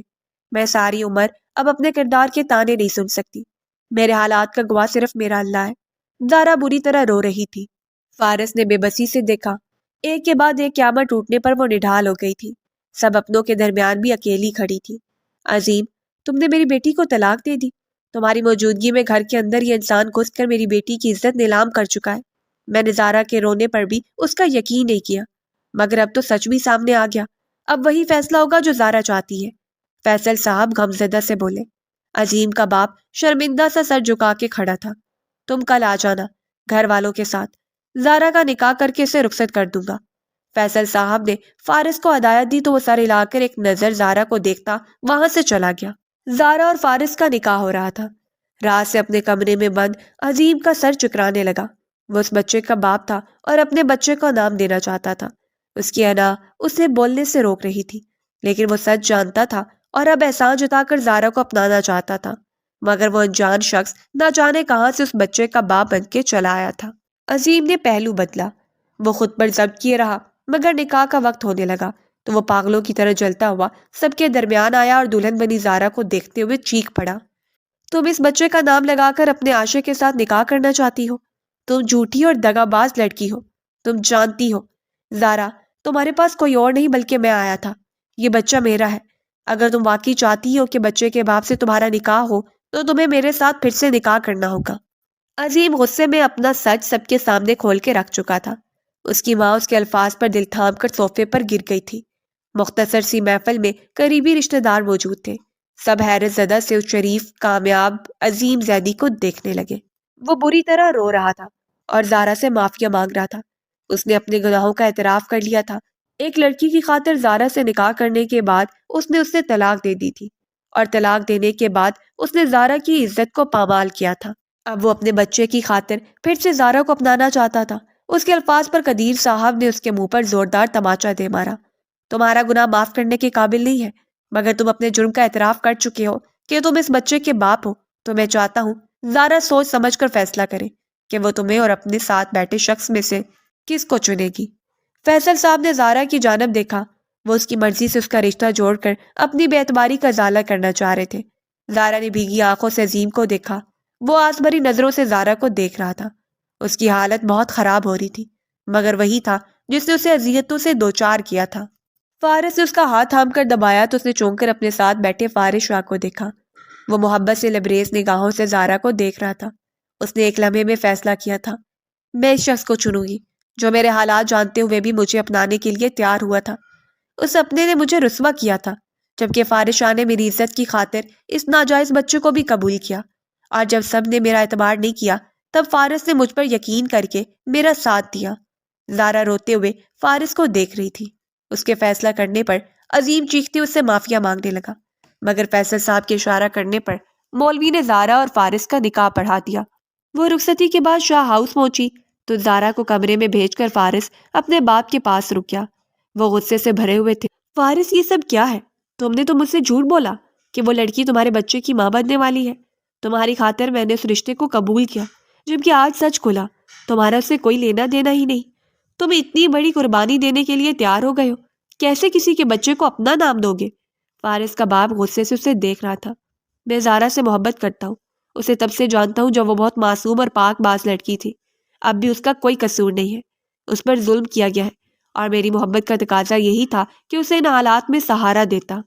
میں ساری عمر اب اپنے کردار کے تانے نہیں سن سکتی۔ میرے حالات کا گواہ صرف میرا اللہ ہے۔ زارا بری طرح رو رہی تھی۔ فارس نے بے بسی سے دیکھا۔ ایک کے بعد ایک قیامت ٹوٹنے پر وہ نڈھال ہو گئی تھی۔ سب اپنوں کے درمیان بھی اکیلی کھڑی تھی۔ عظیم، تم نے میری بیٹی کو طلاق دے دی۔ تمہاری موجودگی میں گھر کے اندر یہ انسان گھس کر میری بیٹی کی عزت نیلام کر چکا ہے۔ میں نے زارا کے رونے پر بھی اس کا یقین نہیں کیا، مگر اب تو سچ بھی سامنے آ گیا۔ اب وہی فیصلہ ہوگا جو زارا چاہتی ہے۔ فیصل صاحب غمزدہ سے بولے۔ عظیم کا باپ شرمندہ سا سر جھکا کے کھڑا تھا۔ تم کل آ جانا گھر والوں کے ساتھ۔ زارا کا نکاح کر کے اسے رخصت کر دوں گا۔ فیصل صاحب نے فارس کو ہدایت دی تو وہ سر ہلا کر ایک نظر زارا کو دیکھتا وہاں سے چلا گیا۔ زارا اور فارس کا نکاح ہو رہا تھا۔ رات سے اپنے کمرے میں بند عظیم کا سر چکرانے لگا۔ وہ اس بچے کا باپ تھا اور اپنے بچے کو نام دینا چاہتا تھا۔ اس کی انا اسے بولنے سے روک رہی تھی، لیکن وہ سچ جانتا تھا اور اب احسان جتا کر زارا کو اپنانا چاہتا تھا، مگر وہ انجان شخص نہ جانے کہاں سے اس بچے کا باپ بن کے چلا آیا تھا۔ عظیم نے پہلو بدلا۔ وہ خود پر ضبط کیے رہا، مگر نکاح کا وقت ہونے لگا تو وہ پاگلوں کی طرح جلتا ہوا سب کے درمیان آیا اور دلہن بنی زارا کو دیکھتے ہوئے چیخ پڑا۔ تم اس بچے کا نام لگا کر اپنے عاشق کے ساتھ نکاح کرنا چاہتی ہو؟ تم جھوٹی اور دغاباز لڑکی ہو۔ تم جانتی ہو زارا، تمہارے پاس کوئی اور نہیں بلکہ میں آیا تھا۔ یہ بچہ میرا ہے۔ اگر تم واقعی چاہتی ہو کہ بچے کے باپ سے تمہارا نکاح ہو تو تمہیں میرے ساتھ پھر سے نکاح کرنا ہوگا۔ عظیم غصے میں اپنا سچ سب کے سامنے کھول کے رکھ چکا تھا۔ اس کی ماں اس کے الفاظ پر دل تھام کر صوفے پر گر گئی تھی۔ مختصر سی محفل میں قریبی رشتہ دار موجود تھے۔ سب حیرت زدہ سے اس شریف، کامیاب، عظیم زیدی کو دیکھنے لگے۔ وہ بری طرح رو رہا تھا اور زارا سے معافیا مانگ رہا تھا۔ اس نے اپنے گناہوں کا اعتراف کر لیا تھا۔ ایک لڑکی کی خاطر زارا سے نکاح کرنے کے بعد اس نے اسے طلاق دے دی تھی، اور طلاق دینے کے بعد اس نے زارا کی عزت کو پامال کیا تھا۔ اب وہ اپنے بچے کی خاطر پھر سے زارا کو اپنانا چاہتا تھا۔ اس کے الفاظ پر قدیر صاحب نے اس کے منہ پر زوردار تماچا دے مارا۔ تمہارا گناہ معاف کرنے کے قابل نہیں ہے، مگر تم اپنے جرم کا اعتراف کر چکے ہو کہ تم اس بچے کے باپ ہو، تو میں چاہتا ہوں زارا سوچ سمجھ کر فیصلہ کرے کہ وہ تمہیں اور اپنے ساتھ بیٹھے شخص میں سے کس کو چنے گی۔ فیصل صاحب نے زارا کی جانب دیکھا۔ وہ اس کی مرضی سے اس کا رشتہ جوڑ کر اپنی بے اعتباری کا ازالہ کرنا چاہ رہے تھے۔ زارا نے بھیگی آنکھوں سے عظیم کو دیکھا۔ وہ آس بھری نظروں سے زارا کو دیکھ رہا تھا۔ اس کی حالت بہت خراب ہو رہی تھی، مگر وہی تھا جس نے اسے اذیتوں سے دوچار کیا تھا۔ فارس نے اس کا ہاتھ تھام کر دبایا تو اس نے چونک کر اپنے ساتھ بیٹھے فارس شاہ کو دیکھا۔ وہ محبت سے لبریز نگاہوں سے زارا کو دیکھ رہا تھا۔ اس نے ایک لمحے میں فیصلہ کیا تھا، میں اس شخص کو چنوں گی جو میرے حالات جانتے ہوئے بھی مجھے اپنانے کے لیے تیار ہوا تھا۔ اس اپنے نے مجھے رسوا کیا تھا، جبکہ فارس شاہ نے میری عزت کی خاطر اس ناجائز بچے کو بھی قبول کیا، اور جب سب نے میرا اعتبار نہیں کیا تب فارس نے مجھ پر یقین کر کے میرا ساتھ دیا۔ زارا روتے ہوئے فارس کو دیکھ رہی تھی۔ اس کے فیصلہ کرنے پر عظیم چیختے اس سے معافیا مانگنے لگا، مگر فیصل صاحب کے اشارہ کرنے پر مولوی نے زارا اور فارس کا نکاح پڑھا دیا۔ وہ رخصتی کے بعد شاہ ہاؤس پہنچی تو زارا کو کمرے میں بھیج کر فارس اپنے باپ کے پاس رک گیا۔ وہ غصے سے بھرے ہوئے تھے۔ فارس، یہ سب کیا ہے؟ تم نے تو مجھ سے جھوٹ بولا کہ وہ لڑکی تمہارے بچے کی ماں بننے والی ہے۔ تمہاری خاطر میں نے اس رشتے کو قبول کیا، جبکہ آج سچ کھلا تمہارا اسے کوئی لینا دینا ہی نہیں۔ تم اتنی بڑی قربانی دینے کے لیے تیار ہو گئے ہو، کیسے کسی کے بچے کو اپنا نام دو گے؟ فارس کا باپ غصے سے اسے دیکھ رہا تھا۔ میں زارا سے محبت کرتا ہوں، اسے تب سے جانتا ہوں جب وہ بہت معصوم اور پاک باز لڑکی تھی۔ اب بھی اس کا کوئی قصور نہیں ہے، اس پر ظلم کیا گیا ہے، اور میری محبت کا تقاضا یہی تھا کہ اسے ان حالات میں سہارا دیتا۔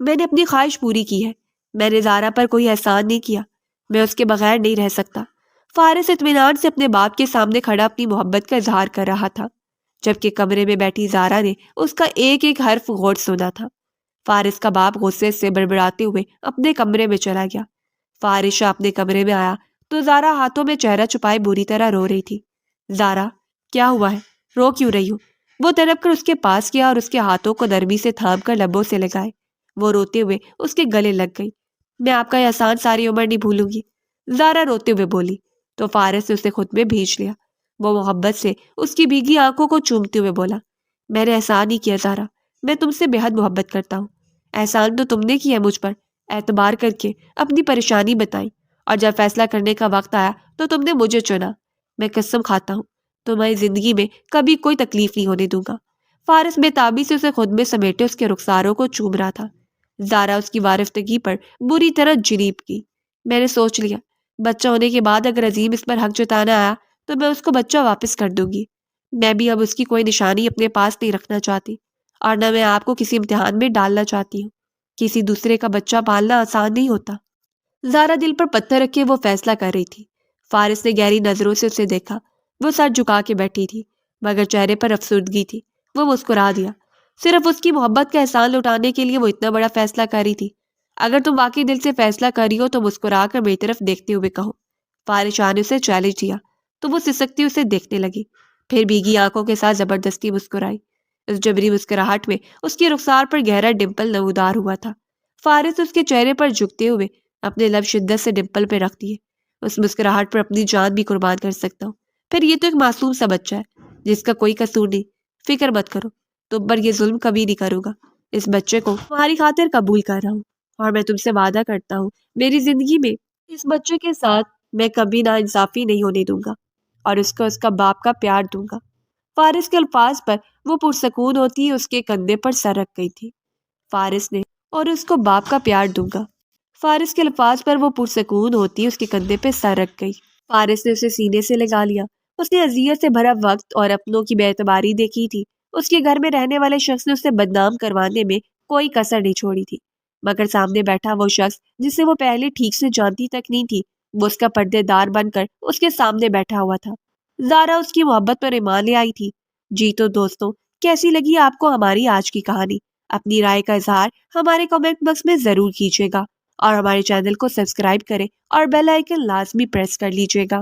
میں نے اپنی خواہش پوری کی ہے، میں نے زارا پر کوئی احسان نہیں کیا، میں اس کے بغیر نہیں رہ سکتا۔ فارس اطمینان سے اپنے باپ کے سامنے کھڑا اپنی محبت کا اظہار کر رہا تھا، جبکہ کمرے میں بیٹھی زارا نے اس کا ایک ایک حرف غور سنا تھا۔ فارس کا باپ غصے سے بڑبڑاتے ہوئے اپنے کمرے میں چلا گیا۔ فارس شاہ اپنے کمرے میں آیا تو زارا ہاتھوں میں چہرہ چھپائے بری طرح رو رہی تھی۔ زارا، کیا ہوا ہے؟ رو کیوں رہی ہو؟ وہ تڑپ کر اس کے پاس گیا اور اس کے ہاتھوں کو نرمی سے تھام کر لبوں سے لگائے۔ وہ روتے ہوئے اس کے گلے لگ گئی۔ میں آپ کا یہ احسان ساری عمر نہیں بھولوں گی، زارا روتے ہوئے بولی، تو فارس نے اسے خود میں بھیج لیا۔ وہ محبت سے اس کی بھیگی آنکھوں کو چومتے ہوئے بولا، میں نے احسان ہی کیا زارا، میں تم سے بے حد محبت کرتا ہوں۔ احسان تو تم نے کیا مجھ پر، اعتبار کر کے اپنی پریشانی بتائی، اور جب فیصلہ کرنے کا وقت آیا تو تم نے مجھے چنا۔ میں قسم کھاتا ہوں تمہاری زندگی میں کبھی کوئی تکلیف نہیں ہونے دوں گا، فارس بےتابی سے اسے خود میں سمیٹے اس کے رخساروں کو چوم رہا تھا۔ زارا اس کی وارفتگی پر بری طرح جنیب کی۔ میں نے سوچ لیا، بچہ ہونے کے بعد اگر عظیم اس پر حق جتانا آیا تو میں اس کو بچہ واپس کر دوں گی۔ میں بھی اب اس کی کوئی نشانی اپنے پاس نہیں رکھنا چاہتی، اور نہ میں آپ کو کسی امتحان میں ڈالنا چاہتی ہوں۔ کسی دوسرے کا بچہ پالنا آسان نہیں ہوتا۔ زارا دل پر پتھر رکھے وہ فیصلہ کر رہی تھی۔ فارس نے گہری نظروں سے اسے دیکھا۔ وہ سر جھکا کے بیٹھی تھی، مگر چہرے پر افسردگی تھی۔ وہ مسکرا دیا۔ صرف اس کی محبت کا احسان لوٹانے کے لیے وہ اتنا بڑا فیصلہ کر رہی تھی۔ اگر تم واقعی دل سے فیصلہ کر رہی ہو تو مسکرا کر میری طرف دیکھتے ہوئے کہو۔ فارس شاہ نے اسے چیلنج دیا تو وہ سسکتی اسے دیکھنے لگی، پھر بھیگی آنکھوں کے ساتھ زبردستی مسکرائی۔ اس جبری مسکراہٹ میں اس کی رخسار پر گہرا ڈمپل نمودار ہوا تھا۔ فارس اس کے چہرے پر جھکتے ہوئے اپنے لب شدت سے ڈمپل پہ رکھ دیے۔ اس مسکراہٹ پر اپنی جان بھی قربان کر سکتا ہوں۔ پھر یہ تو ایک معصوم سا بچہ ہے جس کا کوئی قصور نہیں۔ فکر مت کرو، تم پر یہ ظلم کبھی نہیں کروں گا۔ اس بچے کو تمہاری خاطر قبول کر رہا ہوں، اور میں تم سے وعدہ کرتا ہوں میری زندگی میں اس بچے کے ساتھ میں کبھی نا انصافی نہیں ہونے دوں گا، اور اس کو اس کا باپ کا پیار دوں گا۔ فارس کے الفاظ پر وہ پرسکون ہوتی اس کے کندھے پر سر رکھ گئی تھی۔ فارس نے اور اس کو باپ کا پیار دوں گا۔ فارس کے الفاظ پر وہ پرسکون ہوتی اس کے کندھے پہ سر رکھ گئی۔ فارس نے اسے سینے سے لگا لیا۔ اس نے اذیت سے بھرا وقت اور اپنوں کی بے اعتباری دیکھی تھی۔ اس کے گھر میں رہنے والے شخص نے اسے بدنام کروانے میں کوئی کسر نہیں چھوڑی تھی، مگر سامنے بیٹھا وہ شخص جسے وہ پہلے ٹھیک سے جانتی تک نہیں تھی، وہ اس کا پردے دار بن کر اس کے سامنے بیٹھا ہوا تھا۔ زارا اس کی محبت پر ایمان لے آئی تھی۔ جی تو دوستوں، کیسی لگی آپ کو ہماری آج کی کہانی؟ اپنی رائے کا اظہار ہمارے کمنٹ باکس میں ضرور کیجیے گا، اور ہمارے چینل کو سبسکرائب کریں اور بیل آئیکن لازمی پریس کر لیجیے گا۔